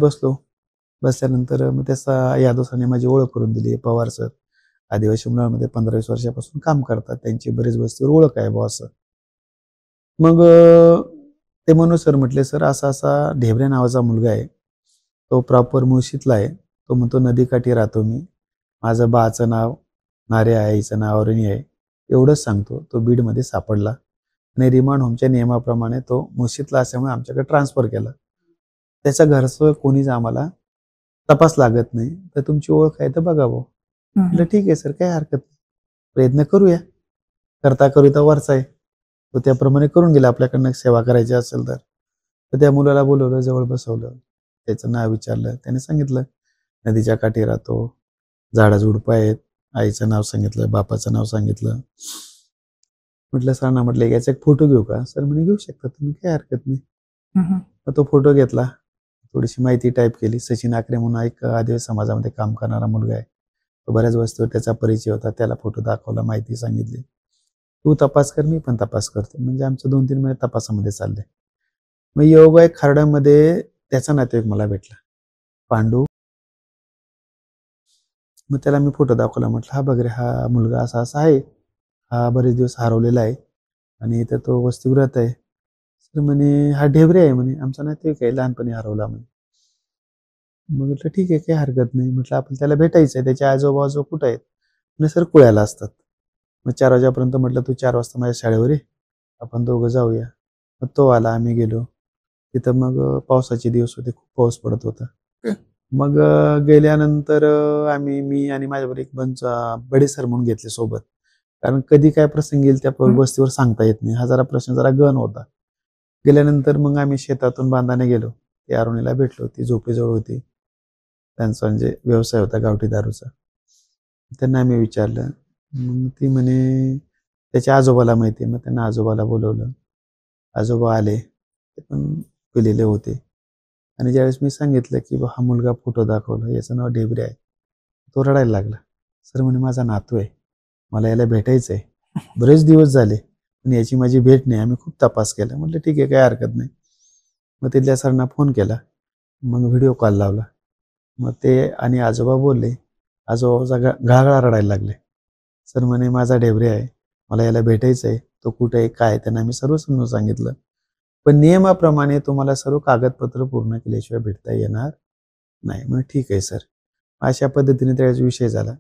बसल्यानंतर मग त्याचा यादव सरने माझी ओळख करून दिली. पवार सर आदिवासी मुलांमध्ये 15-20 वर्षापासून काम करतात, त्यांची बरेच वस्तीवर ओळख आहे बॉस. मग ते मनोज सर म्हटले, सर असा असा ढेबऱ्या नावाचा मुलगा आहे, तो प्रॉपर मुळशीतला आहे, तो म्हणतो नदीकाठी राहतो मी, माझं बाचं नाव नारे आहे, आईचं नाव अरुणी आहे, एवढंच सांगतो. तो बीडमध्ये सापडला, आणि रिमांड होमच्या नियमाप्रमाणे तो मुळशीतला असल्यामुळे आमच्याकडे ट्रान्सफर केला. त्याच्या घरचं कोणीच आम्हाला तपास लागत नाही तर तुमची ओळख आहे तर बघावं. म्हटलं ठीक आहे सर, काही हरकत नाही, प्रयत्न करूया. करता करूता वरचा आहे, तो त्याप्रमाणे करून गेला. आपल्याकडनं सेवा करायची असेल तर त्या मुलाला बोलवलं, जवळ बसवलं, त्याचं नाव विचारलं. त्याने सांगितलं नदीच्या काठी राहतो, झाडाझुडपं आहेत. आईचं नाव सांगितलं, बापाचं नाव सांगितलं. म्हटलं सरांना म्हटलं याचा एक फोटो घेऊ का? सर म्हणे घेऊ शकता तुम्ही, काही हरकत नाही. मग तो फोटो घेतला, थोडीशी माहिती टाईप केली. सचिन आकरे म्हणून एक आदिवासी समाजामध्ये काम करणारा मुलगा आहे, तो बऱ्याच वस्तूवर त्याचा परिचय होता. त्याला फोटो दाखवला, माहिती सांगितली. तू तपास कर, मी पण तपास करतो. म्हणजे आमचं 2-3 महिने तपासामध्ये चालले. मग योगा एक खरड्यामध्ये त्याचा नातेवाईक मला भेटला, पांडू. मग त्याला मी फोटो दाखवला. म्हटलं हा बघ रे, हा मुलगा असा असा आहे, हा बरेच दिवस हरवलेला आहे आणि इथं तो वसतिगृहात आहे. तर म्हणे हा ढेबरे आहे, म्हणे आमचा नातेवाईक आहे, लहानपणी हरवला म्हणे. मग म्हटलं ठीक आहे, काही हरकत नाही. म्हटलं आपण त्याला भेटायचं आहे, त्याचे आजोबा कुठं आहेत? म्हणजे सर कुळ्याला असतात. मग 4 वाजेपर्यंत म्हटलं तू 4 वाजता माझ्या शाळेवर ये, आपण दोघं जाऊया. मग तो आला, आम्ही गेलो. तिथं मग पावसाचे दिवस होते, खूप पाऊस पडत होता. मग गेल्यानंतर मी आणि माझ्याबरोबर एक बडे सर म्हणून घेतले सोबत, कारण कधी काय प्रसंग येईल त्या वस्तीवर सांगता येत नाही. हा जरा प्रश्न जरा गहन होता. गेल्यानंतर मग आम्ही शेतातून बांधाने गेलो. ती अरुणीला भेटलो, ती झोपेजवळ होती. त्यांचा म्हणजे व्यवसाय होता गावठी दारूचा. त्यांना आम्ही विचारलं, मग ती म्हणे त्याच्या आजोबाला माहिती आहे. मग त्यांना आजोबाला बोलवलं. आजोबा आले, ते पण पिलेले होते. आणि ज्यावेळेस मी सांगितलं की हा मुलगा फोटो दाखवला, याचं नाव ढेबरे आहे, तो रडायला लागला. सर म्हणे माझा नातू आहे, मला याला भेटायचं आहे, बरेच दिवस झाले पण याची माझी भेट नाही, आम्ही खूप तपास केला. म्हटलं ठीक आहे, काही हरकत नाही. मग तिथल्या सरांना फोन केला, मग व्हिडिओ कॉल लावला. मग ते आणि आजोबा बोलले, आजोबाचा घागळा रडायला लागले. सर म्हणे माझा ढेबरे आहे, मला याला भेटायचं आहे, तो कुठे आहे काय? त्यांना आम्ही सर्व समजून सांगितलं. पण नियमाप्रमाणे तुम्हाला सर्व कागदपत्र पूर्ण केल्याशिवाय भेटता येणार नाही. मग ठीक आहे सर. अशा पद्धतीने त्याचा विषय झाला.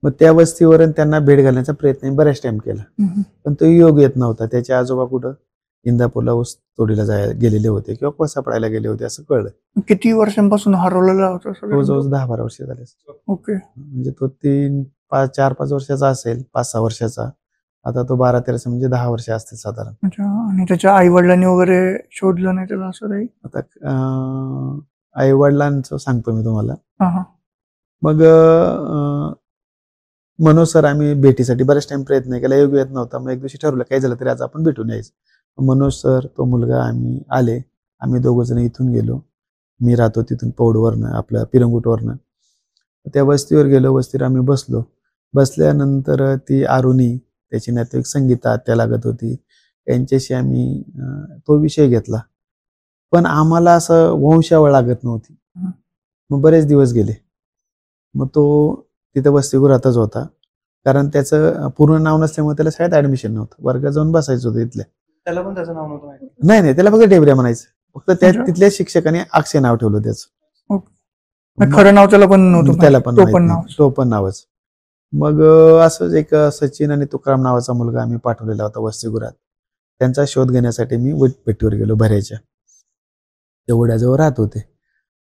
मग त्या वस्तीवर त्यांना भेट घालण्याचा प्रयत्न बऱ्याच टाइम केला, पण तो योग येत नव्हता. त्याचे आजोबा कुठं इंदापूरला ऊस तोडीला गेलेले होते किंवा कोळसा पडायला गेले होते असं कळलं. किती वर्षांपासून हरवलेला होता तो जवळ 10-12 वर्ष झाले. ओके. म्हणजे तो 4-5 वर्षाचा असेल, 5-6 वर्षाचा. आता तो 12-13 म्हणजे 10 वर्ष असतील साधारण. अच्छा. आणि त्याच्या आई वडिलांनी वगैरे शोधलं नाही त्याला असं काही? आता आई वडिलांचं सांगतो मी तुम्हाला. मग मनोज सर, आम्ही भेटीसाठी बऱ्याच टाइम प्रयत्न केला, योग येत नव्हता. मग एक दिवशी ठरवलं काय झालं तरी आज आपण भेटून यायचं. मनोज सर, तो मुलगा, आम्ही आले. आम्ही 2 जण इथून गेलो. मी राहतो तिथून पौडवरनं, आपल्या पिरंगुटवरनं. त्या वस्तीवर गेलो. वस्तीवर आम्ही बसलो. बसल्यानंतर ती अरुणी, त्याची नातेवाईक संगीता आत्या लागत होती, त्यांच्याशी आम्ही तो विषय घेतला. पण आम्हाला असं वंशावळ लागत नव्हती. मग बरेच दिवस गेले. मग तो तिथं वसतिगृहातच होता, कारण त्याचं पूर्ण नाव नसल्यामुळे त्याला शाळेत ऍडमिशन नव्हतं. वर्गात जाऊन बसायचं होतं इथल्या. त्याला पण त्याचं नाव नव्हतं माहिती? नाही, त्याला फक्त ढेबऱ्या म्हणायचं. फक्त तिथल्या शिक्षकाने अक्षय नाव ठेवलं त्याचं. खरं नाव त्याला पण नव्हतं? त्याला पण तो पण नावच. मग असंच एक सचिन आणि तुकाराम नावाचा मुलगा आम्ही पाठवलेला होता वसतिगृहात. त्यांचा शोध घेण्यासाठी मी पेटीवर गेलो भरायच्या. ते वड्याजवळ राहत होते.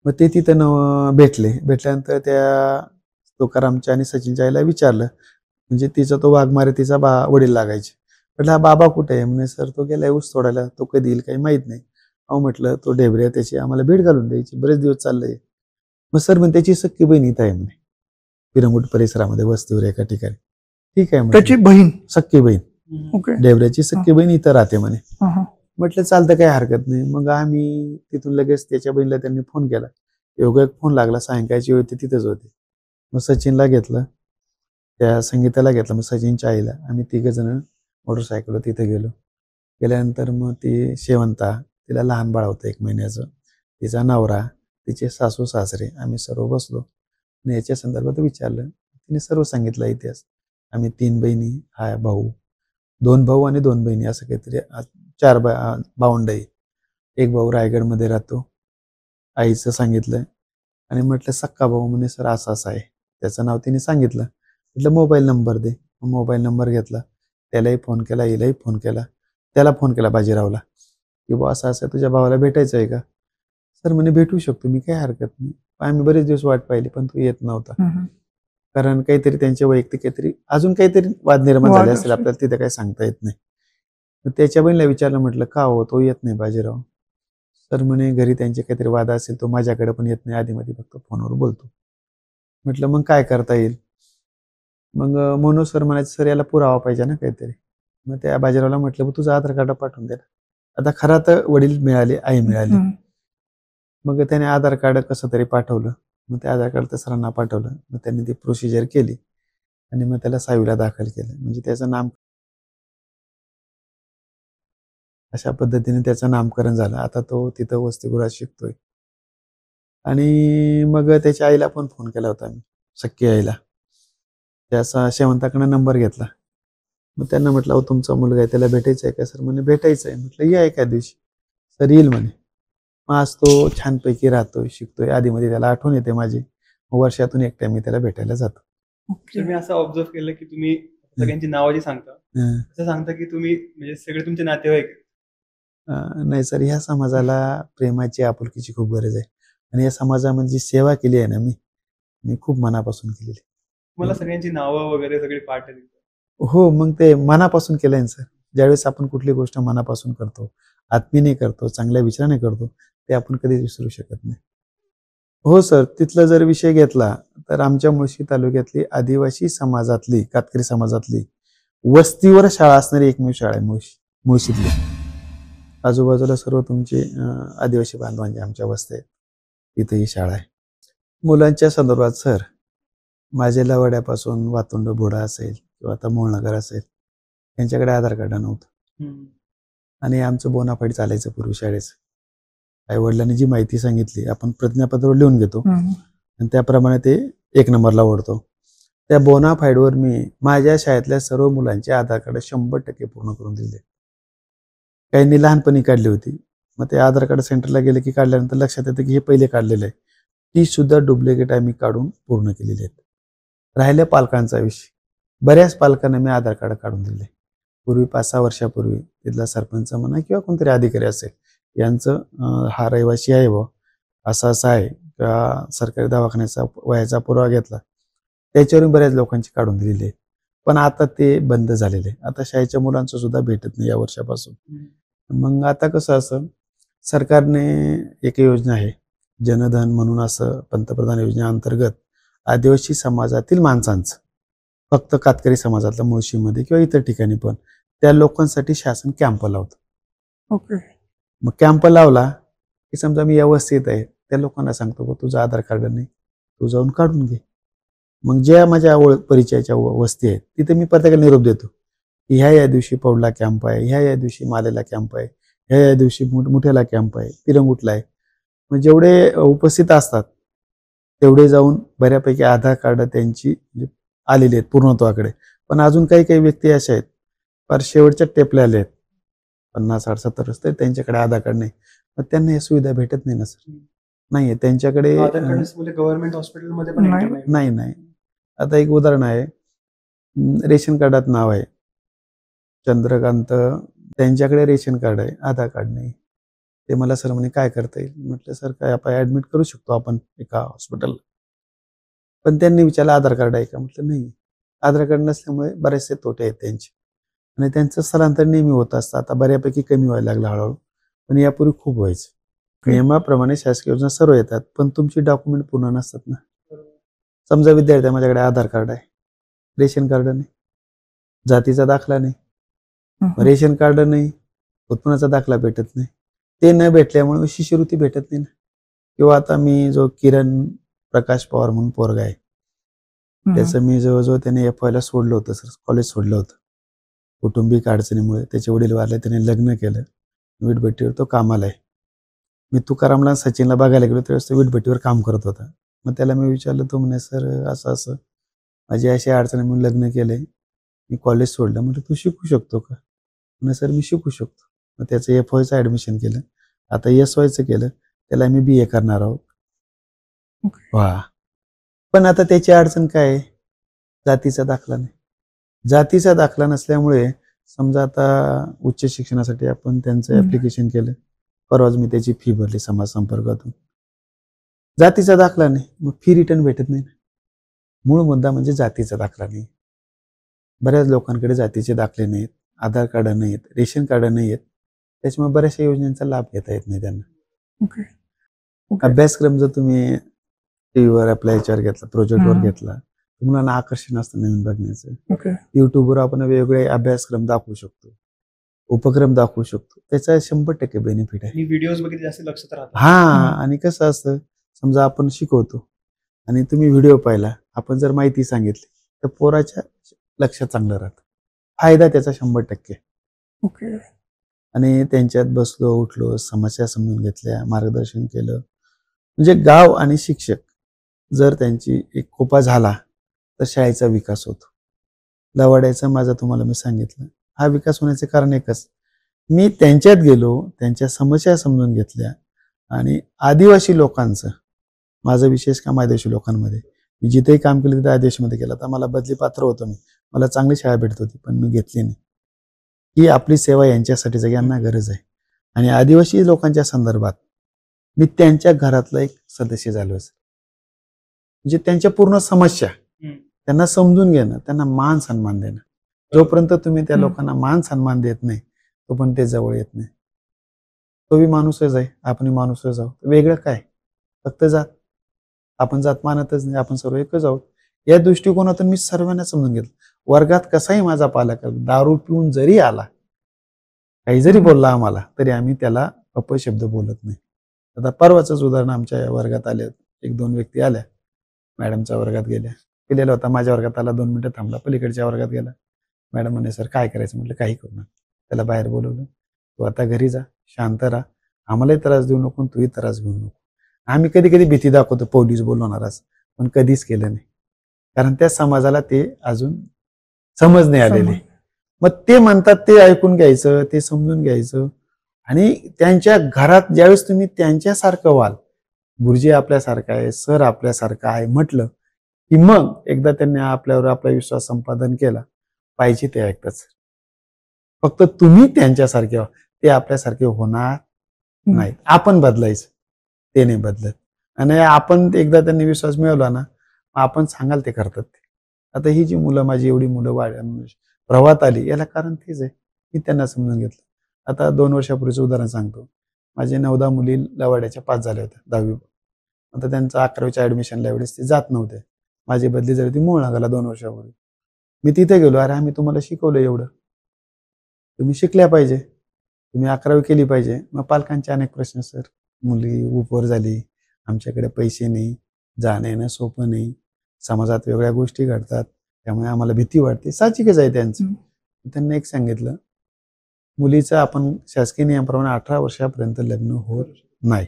मग ते तिथं भेटल्यानंतर त्या तुकारामच्या आणि सचिनच्या आईला विचारलं, म्हणजे तिचा तो वाघमारे तिचा वडील लागायचे. म्हटलं हा बाबा कुठे आहे? म्हणे सर तो गेलाय ऊस तोडायला, तो कधी येईल काही माहित नाही. अहो म्हटलं तो ढेबऱ्या, त्याची आम्हाला भेट घालून द्यायची, बरेच दिवस चाललंय. मग सर म्हणे त्याची सख्खी बहीण इथं आहे म्हणे, पिरंगुट परिसरामध्ये वस्तीवर एका ठिकाणी. ठीक आहे, त्याची बहीण, सख्खी बहीण, ढेबऱ्याची सख्खी बहीण इथं राहते म्हणे. म्हटलं चालतं, काही हरकत नाही. मग आम्ही तिथून लगेच त्याच्या बहिणीला त्यांनी फोन केला. योगा फोन लागला, सायंकाळची वेळ तिथेच होती. मग सचिनला घेतलं, त्या संगीताला घेतलं, मग सचिनच्या आईला. आम्ही 3 जण मोटरसायकलवर तिथे गेलो. गेल्यानंतर मग ती शेवंता, तिला लहान बाळ होतं 1 महिन्याचं, तिचा नवरा, तिचे सासू सासरे, आम्ही सर्व बसलो आणि याच्या संदर्भात विचारलं. तिने सर्व सांगितलं इतिहास. आम्ही 3 बहिणी, हा भाऊ, 2 भाऊ आणि 2 बहिणी, असं काहीतरी 4 भावंडई. 1 भाऊ रायगडमध्ये राहतो. आईचं सांगितलं आणि म्हटलं सक्का भाऊ? म्हणे सर असं असं आहे. त्याचं नाव तिने सांगितलं. म्हटलं मोबाईल नंबर दे. मोबाईल नंबर घेतला, त्यालाही फोन केला, हिलाही फोन केला. त्याला फोन केला बाजीरावला, की बुवा असं असं तुझ्या भावाला भेटायचं आहे का? सर म्हणे भेटू शकतो मी, काही हरकत नाही. आम्ही बरेच दिवस वाट पाहिली पण तो येत नव्हता. हम्म. कारण काहीतरी त्यांच्या वैयक्तिक काहीतरी अजून काहीतरी वाद निर्माण वाद झाले असेल, असेल. आपल्याला तिथे काही सांगता येत नाही. तर त्याच्या बहिणीला विचारलं, म्हटलं का हो तो येत नाही बाजीराव? तर म्हणे घरी त्यांचे काहीतरी वाद असेल, तो माझ्याकडे पण येत नाही, आधीमध्ये फक्त फोनवर बोलतो. म्हटलं मग काय करता येईल? मग मनोज सर म्हणायचे, सर याला पुरावा पाहिजे ना काहीतरी. मग त्या बाजीरावला म्हटलं तुझं आधार कार्ड पाठवून दे. आता खरा तर वडील मिळाले, आई मिळाली. हम्म. मग त्याने आधार कार्ड कसं तरी पाठवलं. मग ते आधार कार्ड त्या सरांना पाठवलं. मग त्यांनी ती प्रोसिजर केली आणि मग त्याला 6वीला दाखल केलं. म्हणजे त्याचं नाम अशा पद्धतीने त्याचं नामकरण झालं. आता तो तिथं वसतिगृहात शिकतोय. आणि मग त्याच्या आईला पण फोन केला होता मी, सख्खी आईला. त्याचा शेवंताकडे नंबर घेतला. मग त्यांना म्हटलं, अहो तुमचा मुलगा आहे, त्याला भेटायचं आहे का? सर म्हणे भेटायचं आहे. म्हटलं या एका दिवशी. सर येईल म्हणे. मग आज तो छानपैकी राहतोय, शिकतोय. आधीमध्ये त्याला आठवण येते माझी. वर्षातून एक टाइम मी त्याला भेटायला जातो. ओके. मी असं ऑब्झर्व केलं की तुम्ही सगळ्यांची नावं जी सांगता, असं सांगता की तुम्ही म्हणजे सगळे तुमचे नातेवाईक आहेत. नाही सर, ह्या समाजाला प्रेमाची, आपुलकीची खूप गरज आहे. आणि या समाजामध्ये सेवा केली आहे ना मी खूप मनापासून केलेली. तुम्हाला सगळ्यांची नावं वगैरे सगळी पाठ आहेत. हो, मग ते मनापासून केलंय ना सर. ज्यावेळेस आपण कुठली गोष्ट मनापासून करतो, आत्मीने करतो, चांगल्या विचाराने करतो, ते आपण कधीच विसरू शकत नाही. हो सर, तिथला जर विषय घेतला तर आमच्या मुळशी तालुक्यातली आदिवासी समाजातली, कातकरी समाजातली वस्तीवर शाळा असणारी एकमेव शाळा आहे मुळशीतली. आजूबाजूला सर्व तुमचे आदिवासी बांधवांचे आमच्या वस्त्या आहेत, तिथे ही शाळा आहे. मुलांच्या संदर्भात सर, माझे लवाड्यापासून वातुंड बोडा असेल किंवा आता मूळनगर असेल, यांच्याकडे आधार कार्ड नव्हतं. आणि आमचं बोनाफाईड चालायचं पूर्वी शाळेचं. आई वडिलांनी जी माहिती सांगितली आपण प्रतिज्ञापत्रावर लिहून घेतो आणि त्याप्रमाणे ते 1 नंबरला ओढतो. त्या बोनाफाईडवर मी माझ्या शाळेतल्या सर्व मुलांचे आधार कार्ड 100% पूर्ण करून दिले. काहींनी लहानपणी काढली होती. मग ते आधार कार्ड सेंटरला गेले की काढल्यानंतर लक्षात येतं की हे पहिले काढलेलं आहे. ती सुद्धा डुप्लिकेट आम्ही काढून पूर्ण केलेली आहेत. राहिल्या पालकांचा विषय, बऱ्याच पालकांना मी आधार कार्ड काढून दिले. पूर्वी 5-6 वर्षापूर्वी तिथला सरपंच म्हणा किंवा कोणतरी अधिकारी असेल, यांचं हा रहिवासी आहे व असं आहे किंवा सरकारी दवाखान्याचा वयाचा पुरावा घेतला, त्याच्यावरून बऱ्याच लोकांची काढून दिलेली आहे. पण आता ते बंद झालेले आहे. आता शाळेच्या मुलांचं सुद्धा भेटत नाही या वर्षापासून. मग आता कसं असं, सरकारने एक योजना आहे जनधन म्हणून, असं पंतप्रधान योजनेअंतर्गत आदिवासी समाजातील माणसांचं, फक्त कातकरी समाजातल्या मुळशीमध्ये किंवा इतर ठिकाणी पण त्या लोकांसाठी शासन कॅम्प लावतं. ओके. मग कॅम्प लावला की समजा मी व्यवस्थित आहे, त्या लोकांना सांगतो तुझं आधार कार्ड नाही, तू जाऊन काढून घे. मग ज्या माझ्या परिचयाच्या वस्ती आहेत तिथे मी प्रत्येकाला निरोप देतो की ह्या दिवशी पौडला कॅम्प आहे, ह्या दिवशी मालेला कॅम्प आहे, ह्या दिवशी मुठ्याला कॅम्प आहे, तिरंगुटला आहे. मग जेवढे उपस्थित असतात तेवढे जाऊन बऱ्यापैकी आधार कार्ड त्यांची आलेली आहेत पूर्णत्वाकडे. पण अजून काही व्यक्ती अशा आहेत फार शेवटच्या टेपले आले आहेत, 50, 60, 70 रस्ते, त्यांच्याकडे आधार कार्ड नाही. मग त्यांना ही सुविधा भेटत नाही ना सर. नाहीये त्यांच्याकडे. गव्हर्नमेंट हॉस्पिटलमध्ये पण नाही. आता एक उदाहरण आहे, रेशन कार्डात नाव आहे चंद्रकांत, त्यांच्याकडे रेशन कार्ड आहे, आधार कार्ड नाही. ते मला सर म्हणे काय करता येईल? म्हटलं सर काय आपण ऍडमिट करू शकतो आपण एका हॉस्पिटलला. पण त्यांनी विचारलं आधार कार्ड आहे का? म्हटलं नाही. आधार कार्ड नसल्यामुळे बरेचसे तोटे आहेत त्यांचे आणि त्यांचं स्थलांतर नेहमी होत असतं. आता बऱ्यापैकी कमी व्हायला लागलं हळूहळू, पण यापूर्वी खूप व्हायचं. नियमाप्रमाणे शासकीय योजना सर्व येतात पण तुमची डॉक्युमेंट पूर्ण नसतात ना. समजा विद्यार्थी माझ्याकडे आधार कार्ड आहे, रेशन कार्ड नाही, जातीचा दाखला नाही, रेशन कार्ड नाही, उत्पन्नाचा दाखला भेटत नाही. ते न भेटल्यामुळे शिष्यवृत्ती भेटत नाही ना. किंवा आता मी जो किरण प्रकाश पवार म्हणून पोरगा आहे, त्याचं मी जवळजवळ त्याने FYला सोडलं होतं सर, कॉलेज सोडलं होतं कौटुंबिक अडचणीमुळे. त्याचे वडील वारले, त्याने लग्न केलं, वीटभट्टीवर तो कामाला आहे. मी तुकारामला सचिनला बघायला गेलो त्यावेळेस तो वीटभट्टीवर काम करत होता. मग त्याला मी विचारलं, तो म्हणे सर असं असं माझी अशी अडचण म्हणून लग्न केलंय, मी कॉलेज सोडलं. म्हटलं तू शिकू शकतो का? म्हणे सर मी शिकू शकतो. मग त्याचं FYचं ॲडमिशन केलं, आता SYचं केलं, त्याला मी BA करणार आहोत. वा. पण आता त्याची अडचण काय आहे? जातीचा दाखला नाही. जातीचा दाखला नसल्यामुळे समजा आता उच्च शिक्षणासाठी आपण त्यांचं ॲप्लिकेशन केलं, परवाच मी त्याची फी भरली समाज संपर्कातून. जातीचा दाखला नाही, मग फी रिटर्न भेटत नाही ना. मूळ मुद्दा म्हणजे जातीचा दाखला नाही. बऱ्याच लोकांकडे जातीचे दाखले नाहीत, आधार कार्ड नाहीत, रेशन कार्ड नाहीत, त्याच्यामुळे बऱ्याचशा योजनांचा लाभ घेता येत नाही त्यांना. ओके ओके अभ्यासक्रम जर तुम्ही टीव्हीवर आपल्या याच्यावर घेतला, प्रोजेक्टवर हम्म. घेतला, मुलांना आकर्षण असतं नवीन बघण्याचं. ओके युट्यूबवर आपण वेगवेगळे अभ्यासक्रम दाखवू शकतो, उपक्रम दाखवू शकतो, त्याचा 100% बेनिफिट आहे. आणि व्हिडिओज वगैरे जास्त लक्षात राहतात. हा, आणि कसं असतं, समजा आपण शिकवतो आणि तुम्ही व्हिडिओ पाहिला, आपण जर माहिती सांगितली तर पोराच्या लक्षात चांगलं राहतं. फायदा त्याचा 100%. ओके आणि त्यांच्यात बसलो, उठलो, समस्या समजून घेतल्या, मार्गदर्शन केलं, म्हणजे गाव आणि शिक्षक जर त्यांची एक कोपा झाला तर शाळेचा विकास होतो. लवाड्याचा माझा तुम्हाला मी सांगितलं, हा विकास होण्याचे कारण एकच, मी त्यांच्यात गेलो, त्यांच्या समस्या समजून घेतल्या. आणि आदिवासी लोकांचं, माझं विशेष काम आदिवासी लोकांमध्ये, मी जिथेही काम केलं तिथे आदिवासीमध्ये केलं. तर मला बदली पात्र होतो, मला चांगली शाळा भेटत होती, पण मी घेतली नाही. ही आपली सेवा यांच्यासाठीच आहे, यांना गरज आहे. आणि आदिवासी लोकांच्या संदर्भात मी त्यांच्या घरातला एक सदस्य झालो, म्हणजे त्यांच्या पूर्ण समस्या त्यांना समजून घेणं, त्यांना मान सन्मान देणं. जोपर्यंत तुम्ही त्या लोकांना मान सन्मान देत नाही तोपर्यंत ते जवळ येत नाही. तो बी माणूसच आहे, आपण माणूसच आहोत. वेगळं काय, फक्त जात. आपण जात मानतच नाही, आपण सर्व एकच आहोत. या दृष्टिकोनातून मी सर्वांना समजून घेतलं. वर्गात कसाही माझा पालक दारू पिऊन जरी आला, काही जरी बोलला आम्हाला, तरी आम्ही त्याला अपशब्द बोलत नाही. आता परवाच उदाहरण, आमच्या वर्गात आले 1-2 व्यक्ती आल्या, मॅडमच्या वर्गात गेल्या, पिलेला होता, माझ्या वर्गात आला, 2 मिनिटं थांबला, पलीकडच्या वर्गात गेला. मॅडम म्हणे, सर काय करायचं? म्हटलं काही करू नका. त्याला बाहेर बोलवलं, तू आता घरी जा, शांत राहा, आम्हालाही त्रास देऊ नको, तूही त्रास घेऊ नको. आम्ही कधी कधी भीती दाखवतो, पोलीस बोलवणारच, पण कधीच केलं नाही, कारण त्या समाजाला ते अजून समज नाही आलेली. मग ते म्हणतात ते ऐकून घ्यायचं, ते समजून घ्यायचं. आणि त्यांच्या घरात ज्यावेळेस तुम्ही त्यांच्यासारखं व्हाल, गुरुजी आपल्यासारखा आहे, सर आपल्यासारखा आहे म्हटलं की मग एकदा त्यांनी आपल्यावर आपला विश्वास संपादन केला, पाहिजे ते ऐकतात. फक्त तुम्ही त्यांच्यासारखे व्हा, ते आपल्यासारखे होणार नाहीत. आपण बदलायचं, ते नाही बदलत. आणि आपण एकदा त्यांनी विश्वास मिळवला ना, आपण सांगाल ते करतात. आता ही जी मुलं, माझी एवढी मुलं प्रवाहात आली, याला कारण तेच आहे, मी त्यांना समजून घेतलं. आता 2 वर्षापूर्वीचं उदाहरण सांगतो. माझे 9-10 मुली लवाड्याच्या पास झाल्या होत्या 10वी. आता त्यांचं 11वीच्या ऍडमिशनला वेळेस ते जात नव्हते. माझी बदली झाली ती मूळ नगरला 2 वर्षापूर्वी. मी तिथे गेलो, अरे आम्ही तुम्हाला शिकवलं एवढं, तुम्ही शिकल्या पाहिजे, तुम्ही 11वी केली पाहिजे. मग पालकांचे अनेक प्रश्न, सर मुली उपवर झाली, आमच्याकडे पैसे नाही, जाणं येणं सोपं नाही, समाजात वेगळ्या गोष्टी घडतात, त्यामुळे आम्हाला भीती वाटते. साहजिकच आहे त्यांचं. त्यांना एक सांगितलं, मुलीचं आपण शासकीय नियमाप्रमाणे 18 वर्षापर्यंत लग्न होत नाही,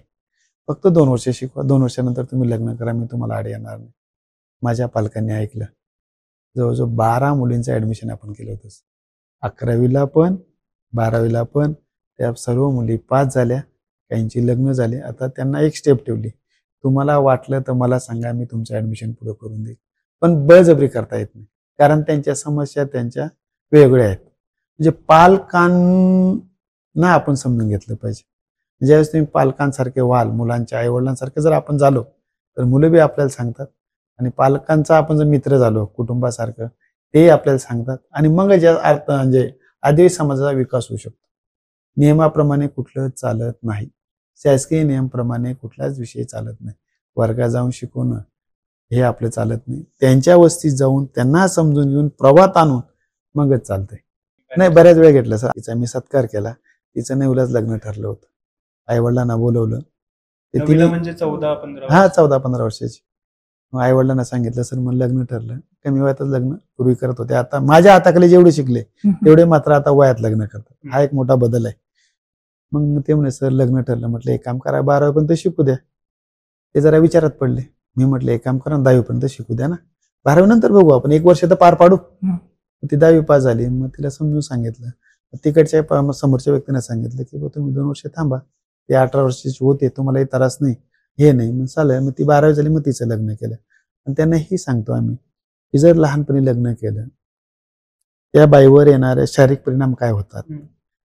फक्त 2 वर्ष शिकवा, 2 वर्षानंतर तुम्ही लग्न करा, मी तुम्हाला आड येणार नाही. माझ्या पालकांनी ऐकलं. जवळजवळ 12 मुलींचं ऍडमिशन आपण केलं होतं, 11वीला पण 12वीला पण. त्या सर्व मुली पास झाल्या, काहींची लग्न झाले. आता त्यांना एक स्टेप ठेवली, तुम्हाला वाटलं तर मला सांगा, मी तुमचं ऍडमिशन पुढे करून देईल, पण बळजबरी करता येत नाही, कारण त्यांच्या समस्या त्यांच्या वेगळ्या आहेत. म्हणजे पालकांना आपण समजून घेतलं पाहिजे. ज्यावेळेस तुम्ही पालकांसारखे व्हाल, मुलांच्या आईवडिलांसारखे जर आपण झालो, तर मुलं बी आपल्याला सांगतात. आणि पालकांचा आपण जर मित्र झालो, कुटुंबासारखं, ते आपल्याला सांगतात. आणि मग ज्या अर्थ म्हणजे आदिवासी समाजाचा विकास होऊ शकतो. नियमाप्रमाणे कुठलं चालत नाही, शासकीय नियमाप्रमाणे कुठलाच विषय चालत नाही. वर्गात जाऊन शिकवणं हे आपलं चालत नाही. त्यांच्या वस्तीत जाऊन त्यांना समजून घेऊन प्रवाहात आणून मगच चालतंय. नाही, बऱ्याच वेळ घेतलं सर. तिचा मी सत्कार केला, तिचं नेवलाच लग्न ठरलं होतं, आई वडिलांना बोलवलं. म्हणजे 14-15 हा, 14-15 वर्षाची. मग आई वडिलांना सांगितलं, सर मग लग्न ठरलं. कमी वयातच लग्न पूर्वी करत होते, आता माझ्या हाताखाली जेवढे शिकले तेवढे मात्र आता वयात लग्न करतात. हा एक मोठा बदल आहे. मग ते म्हणे, सर लग्न ठरलं. म्हटलं एक काम करा, 12वी पर्यंत शिकू द्या. ते जरा विचारात पडले. मी म्हटलं एक काम करा, 10वी पर्यंत शिकू द्या ना, 12वी नंतर बघू आपण, 1 वर्ष तर पार पाडू. ती 10वी पास झाली. मग तिला समजून सांगितलं. तिकडच्या समोरच्या व्यक्तीने सांगितलं की तुम्ही 2 वर्ष थांबा, ते 18 वर्षाची होते, तुम्हालाही त्रास नाही, हे नाही. मग चालेल. मग ती 12वी झाली, मग तिचं लग्न केलं. आणि त्यांना ही सांगतो आम्ही की जर लहानपणी लग्न केलं, त्या बाईवर येणारे शारीरिक परिणाम काय होतात,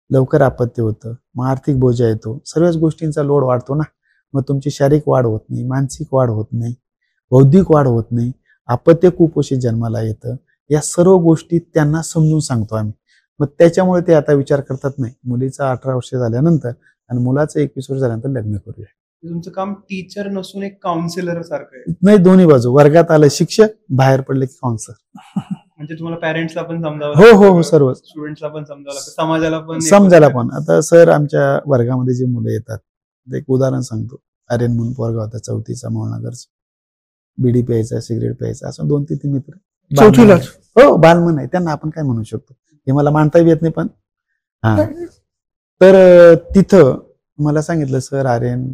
लवकर अपत्य होतं, मग आर्थिक बोजा येतो, सर्वच गोष्टींचा लोड वाढतो ना. मग तुमची शारीरिक वाढ होत नाही, मानसिक वाढ होत नाही, बौद्धिक वाढ होत नाही, अपत्य कुपोषित जन्माला येतं. या सर्व गोष्टी त्यांना समजून सांगतो आम्ही. मग त्याच्यामुळे ते आता विचार करतात नाही मुलीचं 18 वर्ष झाल्यानंतर आणि मुलाचं 21 वर्ष झाल्यानंतर लग्न करूया. तुमचं काम टीचर नसून एक काउन्सिलर सारखं आहे. नाही, दोन्ही बाजू. वर्गात आलं शिक्षक, बाहेर पडले की काउन्सिलर. म्हणजे तुम्हाला पॅरेंट्सला पण समजावं हो, सर्व स्टुडंट्सला पण समजावं लागतं, समाजाला पण समजायला पण. आता सर आमच्या वर्गामध्ये जे मुलं येतात, एक उदाहरण सांगतो. आर्यन म्हणून पोरगा होता 4थीचा मोहनगरचा. बिडी प्यायचा, सिगरेट प्यायचा, असं 2-3 मित्र. 4थीलाच? हो, बालमन आहे. त्यांना आपण काय म्हणू शकतो हे मला मांडता येत नाही, पण हा. तर तिथं मला सांगितलं, सर आर्यन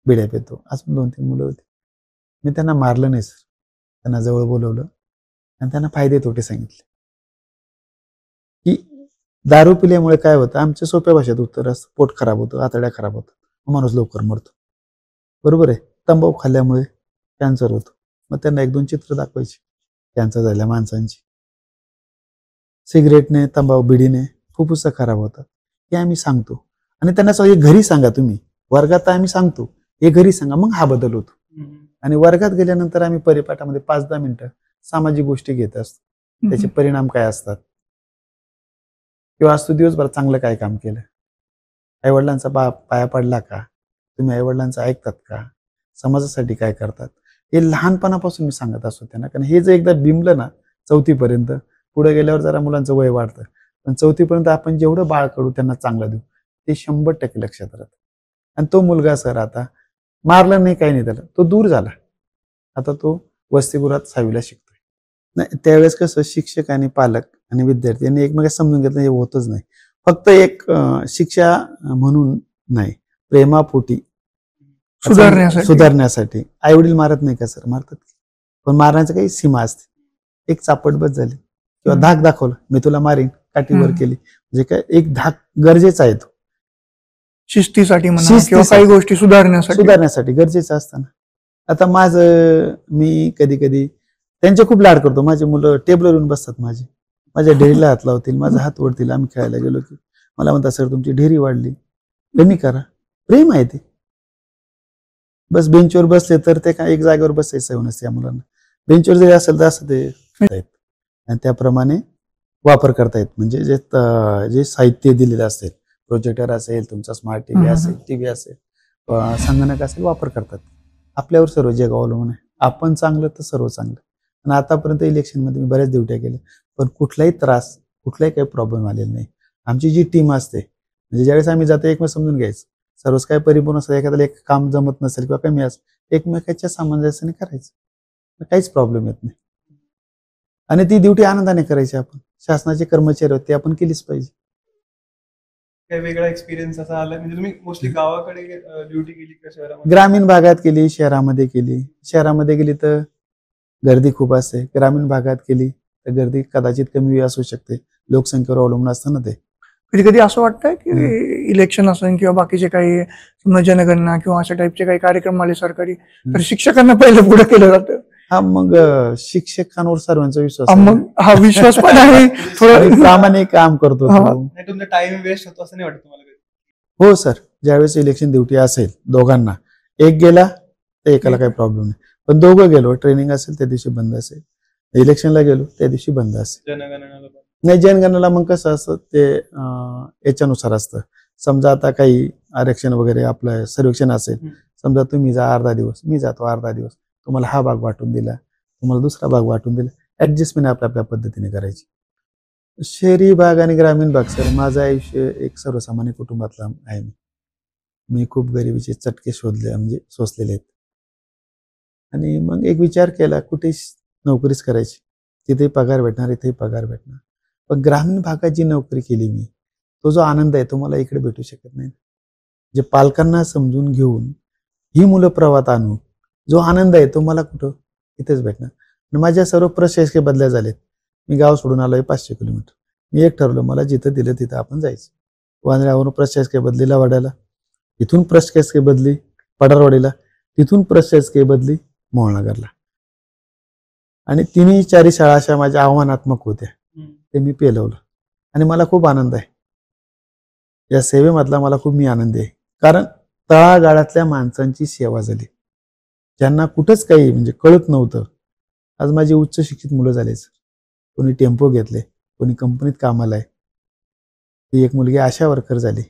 बिड्या पितो. अजून 2-3 मुलं होती. मी त्यांना मारलं नाही सर, त्यांना जवळ बोलवलं आणि त्यांना फायदे तोटे सांगितले की दारू पिल्यामुळे काय होतं. आमच्या सोप्या भाषेत उत्तर असतं, पोट खराब होतं, आतड्या खराब होतात, माणूस लवकर मरतो. बरोबर आहे. तंबाखू खाल्ल्यामुळे कॅन्सर होतो. मग त्यांना 1-2 चित्र दाखवायची कॅन्सर झालेल्या माणसांची. सिगरेटने, तंबाखू, बिडीने फुफ्फुस खराब होतात, हे आम्ही सांगतो. आणि त्यांना हे घरी सांगा तुम्ही. वर्गात आम्ही सांगतो, हे घरी सांगा, मग हा बदल होतो. आणि वर्गात गेल्यानंतर आम्ही परिपाठामध्ये 5-10 मिनिटं सामाजिक गोष्टी घेत असतो. त्याचे परिणाम काय असतात, किंवा आज तू दिवसभर चांगलं काय काम केलं, आईवडिलांचा पाया पडला का, तुम्ही आईवडिलांचं ऐकतात का, समाजासाठी काय करतात, हे लहानपणापासून मी सांगत असतो त्यांना. कारण हे जर एकदा बिंबलं ना 4थी पर्यंत, पुढे गेल्यावर जरा मुलांचं वय वाढतं, पण 4थी पर्यंत आपण जेवढं बाळ करू त्यांना चांगलं देऊ, ते 100% लक्षात राहतं. आणि तो मुलगा सर आता मारलं नाही, काही नाही, त्याला तो दूर झाला. आता तो वसतिगृहात 6वीला शिकतोय. नाही, त्यावेळेस कसं शिक्षक आणि पालक आणि विद्यार्थी यांनी एकमेकांना समजून घेतलं, हे होतच नाही. फक्त एक शिक्षा म्हणून नाही, प्रेमापोटी सुधारण्यासाठी. आई वडील मारत नाही का सर? मारतात, पण मारण्याचं काही सीमा असते. एक चापट बस झाली किंवा धाक दाखवलं, मी तुला मारीन, काठीवर केली, म्हणजे काय एक धाक गरजेचा आहे. तो शिस्तीसाठी म्हणा किंवा काही गोष्टी सुधारण्यासाठी गरजेचं असतं ना. आता मी कधी त्यांचे खूप लाड करतो. माझे मुलं टेबलवर येऊन बसतात, माझ्या ढेरीला हात लावतील, माझा हात ओढतील. आम्ही खेळायला गेलो की मला म्हणतात, सर तुमची ढेरी वाढली, कमी करा. प्रेम आहे ते. बस बेंचवर बसले तर ते काय एक जागेवर बसायची सवय नसते या मुलांना. बेंचवर जरी असेल तर असं ते आणि त्याप्रमाणे वापर करतायत. म्हणजे जे साहित्य दिलेलं असेल, प्रोजेक्टर असेल, तुमचा स्मार्ट टीव्ही असेल, संगणक असेल, वापर करतात. आपल्यावर सर्व जग अवलंबून आहे. आपण चांगलं तर सर्व चांगलं. आणि आतापर्यंत इलेक्शनमध्ये मी बऱ्याच ड्युट्या केल्या, पण कुठलाही त्रास, कुठलाही काही प्रॉब्लेम आलेला नाही. आमची जी टीम असते, म्हणजे ज्यावेळेस आम्ही जातो एकमेक समजून घ्यायचं, सर्वच काही परिपूर्ण असतं, एखाद्याला एक काम जमत नसेल किंवा कमी असेल, एकमेकाच्या सामंजस्याने करायचं, काहीच प्रॉब्लेम येत नाही. आणि ती ड्युटी आनंदाने करायची. आपण शासनाचे कर्मचारी होते, आपण केलीच पाहिजे. काही वेगळा एक्सपिरियन्स असा आला म्हणजे तुम्ही मोस्टली गावाकडे ड्युटी केली का शहरामध्ये? ग्रामीण भागात केली, शहरामध्ये केली. शहरामध्ये गेली तर गर्दी खूप असते, ग्रामीण भागात केली तर गर्दी कदाचित कमी असू शकते. लोकसंख्येवर अवलंबून असतं ना ते. कधी कधी असं वाटतंय की इलेक्शन असेल किंवा बाकीचे काही जनगणना किंवा अशा टाईपचे काही कार्यक्रम आले सरकारी, तर शिक्षकांना पहिलं पुढे केलं जातं. हा, मग शिक्षकांवर सर्वांचा विश्वास, मग हा विश्वास पण आहे. थोडं प्रामाणिक काम करतो. तुमचा टाइम वेस्ट होतो असं नाही वाटत तुम्हाला? हो सर, ज्यावेळेस इलेक्शन ड्युटी असेल दोघांना, एक गेला तर एकाला काही प्रॉब्लेम नाही, पण दोघं गेलो, ट्रेनिंग असेल त्या दिवशी बंद असेल, इलेक्शनला गेलो त्या दिवशी बंद असेल. नाही, जनगणनाला मग कसं असतं ते याच्यानुसार असतं. समजा आता काही आरक्षण वगैरे आपलं सर्वेक्षण असेल, समजा तुम्ही जा अर्धा दिवस, मी जातो अर्धा दिवस, तुम्हाला हा भाग वाटून दिला, तुम्हाला दुसरा भाग वाटून दिला, ऍडजस्टमेंट आपल्या पद्धतीने करायची. शहरी भाग आणि ग्रामीण भाग सर, माझं आयुष्य एक सर्वसामान्य कुटुंबातला आहे. मी खूप गरिबीचे चटके सोसलेले आहेत. आणि मग एक विचार केला, कुठे नोकरीच करायची, तिथेही पगार भेटणार, इथेही पगार भेटणार. पण ग्रामीण भागात जी नोकरी केली मी, तो जो आनंद आहे तो मला इकडे भेटू शकत नाही. जे पालकांना समजून घेऊन ही मुलं प्रवाहात आणून जो आनंद आहे तो मला कुठं इथेच भेटणार. आणि माझ्या सर्व प्रशासकीय बदल्या झालेत. मी गाव सोडून आलोय 500 किलोमीटर. मी एक ठरवलं, मला जिथं दिलं तिथं आपण जायचं. वांद्र्यावरून प्रशासकीय बदलीला वाड्याला, इथून प्रशासकीय बदली पडारवाडीला, तिथून प्रशासकीय बदली मोहननगरला. आणि 3-4 शाळा अशा माझ्या आव्हानात्मक होत्या, ते मी पेलवलं. आणि मला खूप आनंद आहे या सेवेमधला. मला खूप आनंदी आहे, कारण तळागाळातल्या माणसांची सेवा झाली, ज्यांना कुठंच काही म्हणजे कळत नव्हतं. आज माझी उच्च शिक्षित मुलं झाले सर. कोणी टेम्पो घेतले, कोणी कंपनीत कामाला आहे. ती एक मुलगी आशा वर्कर झाली.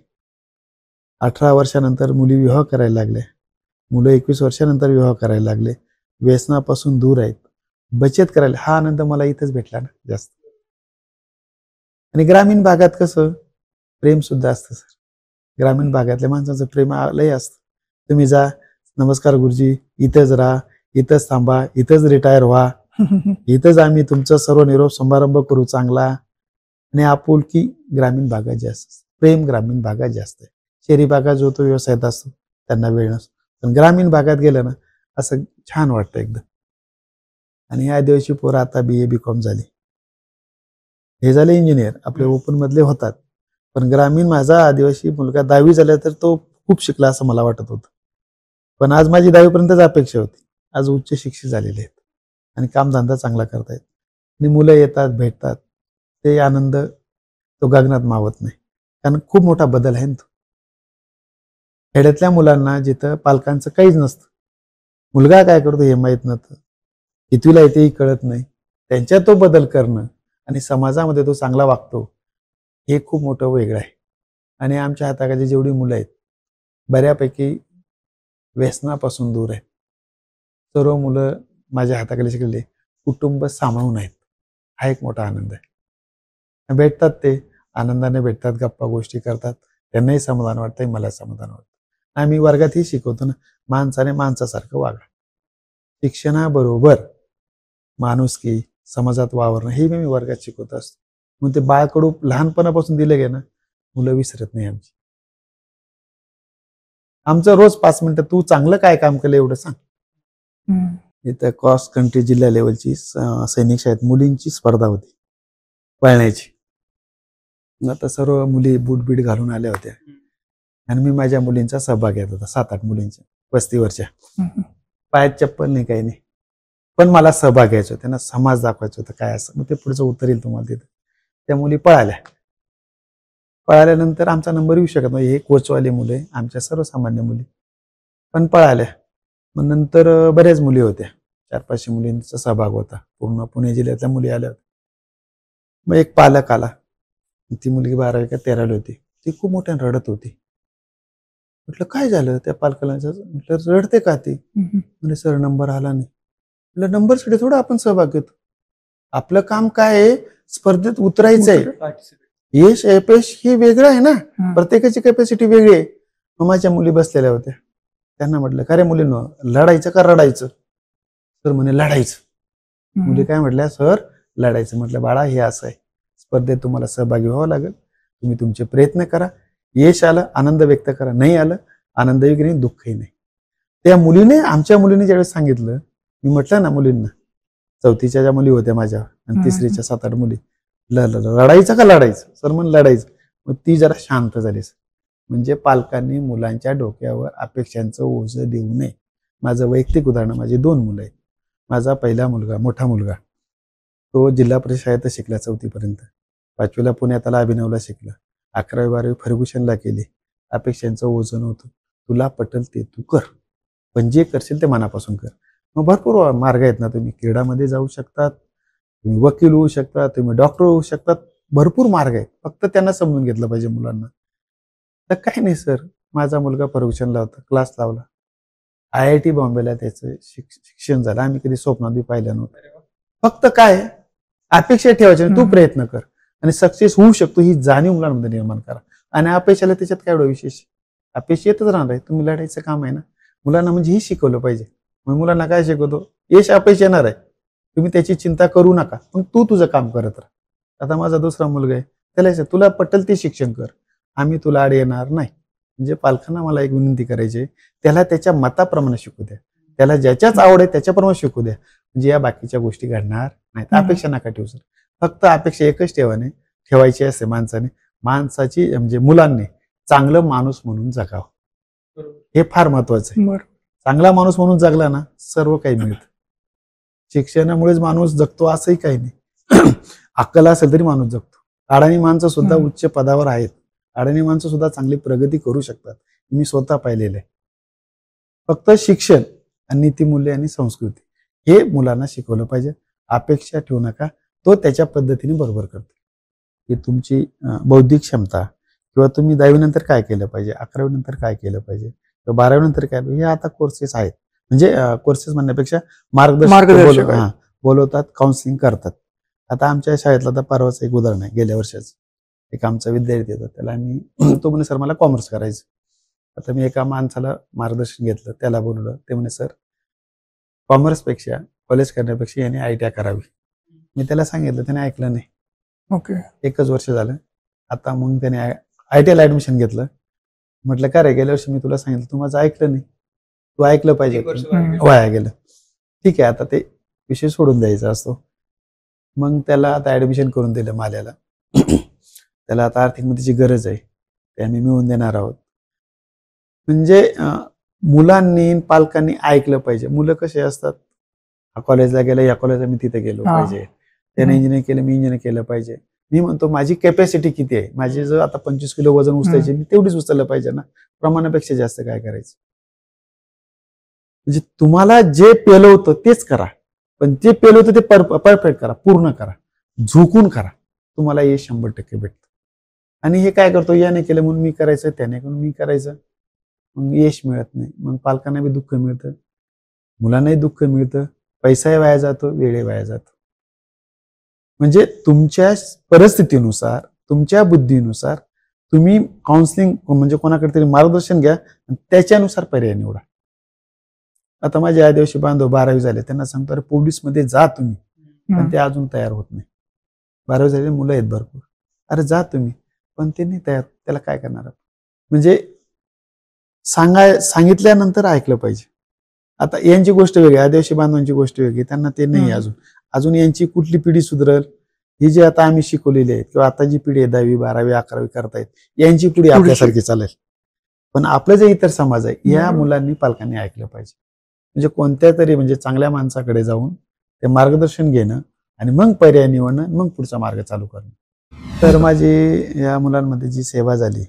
18 वर्षानंतर मुली विवाह करायला लागल्या, मुलं 21 वर्षानंतर विवाह करायला लागले, व्यसनापासून दूर आहेत, बचत करायला. हा आनंद मला इथंच भेटला ना जास्त. आणि ग्रामीण भागात कसं प्रेम सुद्धा असतं सर. ग्रामीण भागातल्या माणसाचं प्रेम लय असतं. तुम्ही जा, नमस्कार गुरुजी, इथंच राहा, इथंच थांबा, इथंच रिटायर व्हा, इथंच आम्ही तुमचा सर्व निरोप समारंभ करू चांगला. आणि आपुलकी ग्रामीण भागात जास्त, प्रेम ग्रामीण भागात जास्त आहे. शहरी भागात जो तो व्यवसायात असतो, त्यांना वेळ नसतो. पण ग्रामीण भागात गेलं ना असं छान वाटतं एकदम. आणि ह्या आदिवासी पोरं आता BA BCom झाली, हे झाले इंजिनियर, आपले ओपन मधले होतात. पण ग्रामीण माझा आदिवासी मुलगा 10वी झाला तर तो खूप शिकला असं मला वाटत होतं. पण आज माझी 10वी पर्यंतच अपेक्षा होती. आज उच्च शिक्षित झालेले आहेत आणि कामधंदा चांगला करतायत. आणि मुलं येतात, भेटतात, ते आनंद तो गगनात मावत नाही. कारण खूप मोठा बदल आहे ना तो. खेड्यातल्या मुलांना जिथं पालकांचं काहीच नसतं, मुलगा काय करतो हे माहीत नव्हतं, कितवीला येतेही कळत नाही, त्यांच्यात तो बदल करणं आणि समाजामध्ये तो चांगला वागतो, हे खूप मोठं वेगळं आहे. आणि आमच्या हाताखाली जेवढी मुलं आहेत बऱ्यापैकी व्यसनापासून दूर आहेत. सर्व मुलं माझ्या हाताखाली शिकलेले, कुटुंब सांभाळून आहेत. हा एक मोठा आनंद आहे. भेटतात ते आनंदाने भेटतात, गप्पा गोष्टी करतात, त्यांनाही समाधान वाटतंय, मला समाधान वाटतं. आम्ही वर्गातही शिकवतो ना, माणसाने माणसासारखं वागा. शिक्षणाबरोबर माणुसकी, समाजात वावरणं हे मी वर्गात शिकवत असतो. मग ते बाळकडू लहानपणापासून दिलं गे ना, मुलं विसरत नाही आमची. आमचं रोज 5 मिनिटं तू चांगलं काय काम केलं एवढं सांग. इथं क्रॉस कंट्री जिल्हा लेवलची सैनिक शाळेत मुलींची स्पर्धा होती पळण्याची. आता सर्व मुली बूट बीट घालून आल्या होत्या आणि मी माझ्या मुलींचा सहभाग घेत होता, 7-8 मुलींच्या, वस्तीवरच्या. पायात चप्पल नाही, काही नाही, पण मला सहभाग घ्यायचा होता, त्यांना समाज दाखवायचं होतं काय असं. मग ते पुढचं उत्तर येईल तुम्हाला तिथं. त्या मुली पळाल्या. पळाल्यानंतर आमचा नंबर येऊ शकत नाही, हे कोचवाले मुले, आमच्या सर्वसामान्य मुली, पण पळाल्या. मग नंतर बऱ्याच मुली होत्या, 400-500 मुलींचा सहभाग होता, पूर्ण पुणे जिल्ह्यातल्या मुली आल्या होत्या. मग एक पालक आला, ती मुलगी 12वी का 13वी होती, ती खूप मोठ्याने रडत होती. म्हटलं काय झालं त्या पालकाला, म्हटलं रडते का ती? म्हणजे सर नंबर आला नाही. म्हटलं नंबरसाठी थोडं आपण सहभाग घेतो, आपलं काम काय आहे, स्पर्धेत उतरायचंय. यश अपयश हे वेगळं आहे ना, प्रत्येकाची कॅपॅसिटी वेगळी आहे. मग माझ्या मुली बसलेल्या होत्या, त्यांना म्हटलं खरे मुलींनो, लढायचं का रडायचं? सर म्हणे लढायचं. मुली काय म्हटल्या, सर लढायचं. म्हटलं बाळा हे असं आहे, स्पर्धेत तुम्हाला सहभागी व्हावं लागेल, तुम्ही तुमचे प्रयत्न करा, यश आलं आनंद व्यक्त करा, नाही आलं आनंदही नाही, दुःखही नाही. त्या मुलीने, आमच्या मुलीने ज्यावेळेस सांगितलं, मी म्हटलं ना मुलींना, 4थीच्या ज्या मुली होत्या माझ्या आणि 3रीच्या 7-8 मुली, रडायचं का लढायचं? सर म्हण लढायचं. मग ती जरा शांत झाली. म्हणजे पालकांनी मुलांच्या डोक्यावर अपेक्षांचं ओझं देऊ नये. माझं वैयक्तिक उदाहरण, माझी 2 मुलं आहेत. माझा पहिला मुलगा, मोठा मुलगा, तो जिल्हा परिषद शाळेत शिकला 4थी पर्यंत, 5वीला पुण्यात आला, अभिनवला शिकला, 11वी-12वी फर्ग्युसनला केली. अपेक्षांचं ओझं नव्हतं, तुला पटल ते तू कर, पण जे करशील ते मनापासून कर. मग भरपूर मार्ग आहेत ना, तुम्ही क्रीडामध्ये जाऊ शकतात, तुम्ही वकील होऊ शकता, तुम्ही डॉक्टर होऊ शकतात, भरपूर मार्ग आहेत. फक्त त्यांना समजून घेतलं पाहिजे मुलांना. तर काही नाही सर, माझा मुलगा फर्ग्युसनला होता, क्लास लावला, IIT बॉम्बेला त्याचं शिक्षण झालं, आम्ही कधी स्वप्नातही पाहिलं नव्हतं. फक्त काय अपेक्षा ठेवायची, तू प्रयत्न कर आणि सक्सेस होऊ शकतो ही जाणीव मुलांमध्ये निर्माण करा. आणि अपयशाला त्याच्यात काय एवढं विशेष, अपयश येतच राहणार आहे, तुम्ही लढायचं काम आहे ना. मुलांना म्हणजे हे शिकवलं पाहिजे. मग मुलांना काय शिकवतो, यश अपयश येणार आहे, तुम्ही त्याची चिंता करू नका, पण तू तुझं काम करत राहा. आता माझा दुसरा मुलगा आहे, त्याला तुला पटेल ते शिक्षण कर, आम्ही तुला आड येणार नाही. म्हणजे पालकांना मला एक विनंती करायची, त्याला त्याच्या मताप्रमाणे शिकू द्या, त्याला ज्याच्याच आवड आहे त्याच्याप्रमाणे शिकू द्या. म्हणजे या बाकीच्या गोष्टी घडणार नाहीत. अपेक्षा नका ठेवू सर. फक्त अपेक्षा एकच ठेवायची असते माणसाने, माणसाची म्हणजे मुलांनी चांगलं माणूस म्हणून जगावं, हे फार महत्वाचं आहे. चांगला माणूस म्हणून जगला ना, सर्व काही मिळतं. शिक्षणामुळेच माणूस जगतो असंही काही नाही. अक्कल असेल तरी माणूस जगतो. अडाणी माणसं सुद्धा उच्च पदावर आहेत, अडाणी माणसं सुद्धा चांगली प्रगती करू शकतात, मी स्वतः पाहिलेलं आहे. फक्त शिक्षण आणि नीतिमूल्य आणि संस्कृती हे मुलांना शिकवलं पाहिजे. अपेक्षा ठेवू नका, तो त्याच्या पद्धतीने बरोबर करतो. की तुमची बौद्धिक क्षमता किंवा तुम्ही 10वी नंतर काय केलं पाहिजे, 11वी नंतर काय केलं पाहिजे किंवा 12वी नंतर काय, हे आता कोर्सेस आहेत. म्हणजे कोर्सेस म्हणण्यापेक्षा मार्गदर्शक आहेत. बोलवतात, काउन्सिलिंग करतात. आता आमच्या शाळेतलं आता परवाच एक उदाहरण आहे. गेल्या वर्षाचं एक आमचा विद्यार्थी होता, त्याला आम्ही तो म्हणे सर मला कॉमर्स करायचं. आता मी एका माणसाला मार्गदर्शन घेतलं, त्याला बोलवलं. ते म्हणे सर कॉमर्सपेक्षा कॉलेज करण्यापेक्षा याने ITI करावी. मी त्याला सांगितलं, त्याने ऐकलं नाही. ओके. 1च वर्ष झालं. आता मग त्याने ITIला ऍडमिशन घेतलं. म्हटलं का रे, गेल्या वर्षी मी तुला सांगितलं, तू माझं ऐकलं नाही, तू ऐकलं पाहिजे. 1 वर्ष वाया गेलं. ठीक आहे, आता ते विषय सोडून द्यायचा असतो. मग त्याला आता ऍडमिशन करून दिलं माल्याला. त्याला आता आर्थिक मदतीची गरज आहे, ते आम्ही मिळवून देणार आहोत. म्हणजे मुलांनी पालकांनी ऐकलं पाहिजे. मुलं कसे असतात, हा कॉलेजला गेला, या कॉलेजला मी तिथे गेलो पाहिजे, त्याने इंजिनिअरिंग केलं, मी इंजिनिअरिंग केलं पाहिजे. मी म्हणतो माझी कॅपॅसिटी किती आहे, माझी जर आता 25 किलो वजन उचलायचे, मी तेवढीच उचललं पाहिजे ना, प्रमाणापेक्षा जास्त काय करायचं. म्हणजे तुम्हाला जे पेलवतं तेच करा, पण जे पेलवतं ते परफेक्ट करा, पूर्ण करा, झुकून करा, तुम्हाला हे 100% भेटतं. आणि हे काय करतो, याने केलं म्हणून मी करायचं, त्याने करून मी करायचं, मग यश मिळत नाही. मग पालकांना बी दुःख मिळतं, मुलांनाही दुःख मिळतं, पैसाही वाया जातो, वेळही वाया जातो. म्हणजे तुमच्या परिस्थितीनुसार, तुमच्या बुद्धीनुसार तुम्ही काउन्सिलिंग म्हणजे कोणाकडे तरी मार्गदर्शन घ्या, त्याच्यानुसार पर्याय निवडा. आता माझे आदिवासी बांधव 12वी झाले, त्यांना सांगतो अरे पोलीसमध्ये जा तुम्ही, पण ते अजून तयार होत नाही. 12वी झालेले मुलं आहेत भरपूर, अरे जा तुम्ही, पण ते नाही तयार. त्याला काय करणार? म्हणजे सांगितल्यानंतर ऐकलं पाहिजे. आता यांची गोष्ट वेगळी, आदिवासी बांधवांची गोष्ट वेगळी, त्यांना ते नाही अजून यांची कुठली पिढी सुधरल, ही जी आता आम्ही शिकवलेली आहे किंवा आता जी पिढी आहे 10वी 12वी 11वी करतायत, यांची पिढी आपल्यासारखी चालेल. पण आपलं जे इतर समाज आहे, या मुलांनी पालकांनी ऐकलं पाहिजे. म्हणजे कोणत्या तरी म्हणजे चांगल्या माणसाकडे जाऊन ते मार्गदर्शन घेणं आणि मग पर्याय निवडणं, मग पुढचा मार्ग चालू करणं. तर माझी या मुलांमध्ये जी सेवा झाली,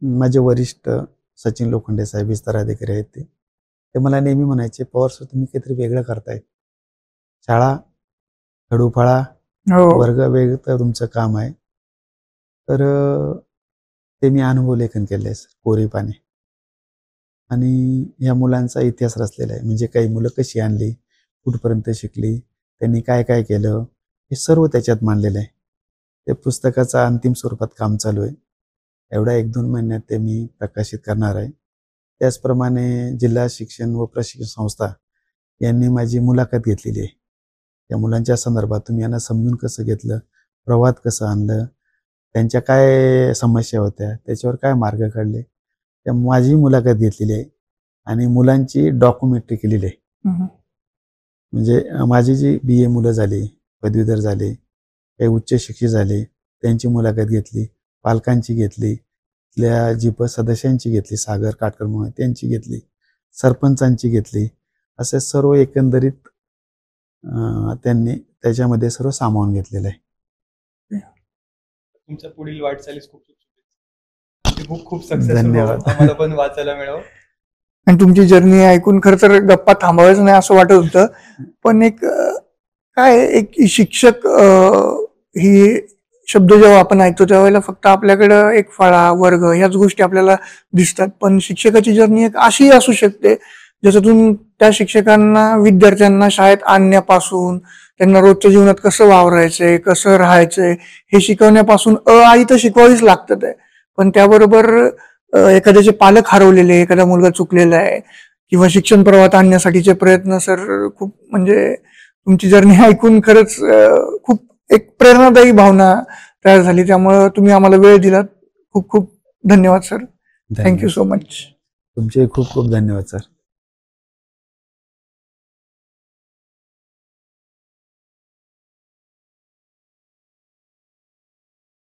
माझे वरिष्ठ सचिन लोखंडे साहेब विस्तार अधिकारी आहेत, ते मला नेहमी म्हणायचे, पवार सर तुम्ही काहीतरी वेगळं करताय, शाळा खडूफाळा वर्ग वेगळं तर तुमचं काम आहे. तर ते मी अनुभव लेखन केलंय सर, कोरी पाने. आणि या मुलांचा इतिहास रचलेला आहे. म्हणजे काही मुलं कशी आणली, कुठपर्यंत शिकली, त्यांनी काय काय केलं, हे सर्व त्याच्यात मांडलेलं आहे. ते पुस्तकाचं अंतिम स्वरूपात काम चालू आहे. एवढ्या 1-2 महिन्यात ते मी प्रकाशित करणार आहे. त्याचप्रमाणे जिल्हा शिक्षण व प्रशिक्षण संस्था यांनी माझी मुलाखत घेतलेली आहे. त्या मुलांच्या संदर्भात तुम्ही यांना समजून कसं घेतलं, प्रवाहात कसं आणलं, त्यांच्या काय समस्या होत्या, त्याच्यावर काय मार्ग काढले, त्या माझी मुलाखत घेतलेली आहे. आणि मुलांची डॉक्युमेंटरी केलेली आहे. म्हणजे माझी जी BA मुलं झाली, पदवीधर झाले, काही उच्च शिक्षित झाले, त्यांची मुलाखत घेतली, पालकांची घेतली, तिथल्या जिप सदस्यांची घेतली, सागर काटकर म्हणून त्यांची घेतली, सरपंचांची घेतली. असे सर्व एकंदरीत त्यांनी त्याच्यामध्ये सर्व सामावून घेतलेलं आहे. तुमच्या पुढील वाटचालीस खूप खूप खूप सक्सेस. धन्यवाद. आम्हाला पण वाचायला मिळावं. आणि तुमची जर्नी ऐकून खरं तर गप्पा थांबावायचं नाही असं वाटत होतं. पण एक शिक्षक ही शब्द जेव्हा आपण ऐकतो त्यावेळेला फक्त आपल्याकडं एक फळा वर्ग ह्याच गोष्टी आपल्याला दिसतात. पण शिक्षकाची जर्नी एक अशी असू शकते ज्याच्यातून त्या शिक्षकांना विद्यार्थ्यांना शाळेत आणण्यापासून त्यांना रोजच्या जीवनात कसं वावरायचंय, कसं राहायचंय हे शिकवण्यापासून आई तर शिकवावीच लागतं ते. पण त्याबरोबर एखाद्याचे पालक हरवलेले, एखादा मुलगा चुकलेला आहे किंवा शिक्षण प्रवाहात आणण्यासाठीचे प्रयत्न सर खूप म्हणजे तुमची जर्नी ऐकून खरंच खूप एक प्रेरणादायी भावना तयार झाली. त्यामुळं तुम्ही आम्हाला वेळ दिलात, खूप खूप धन्यवाद सर. Thank you so much. तुमचे खूप खूप धन्यवाद सर.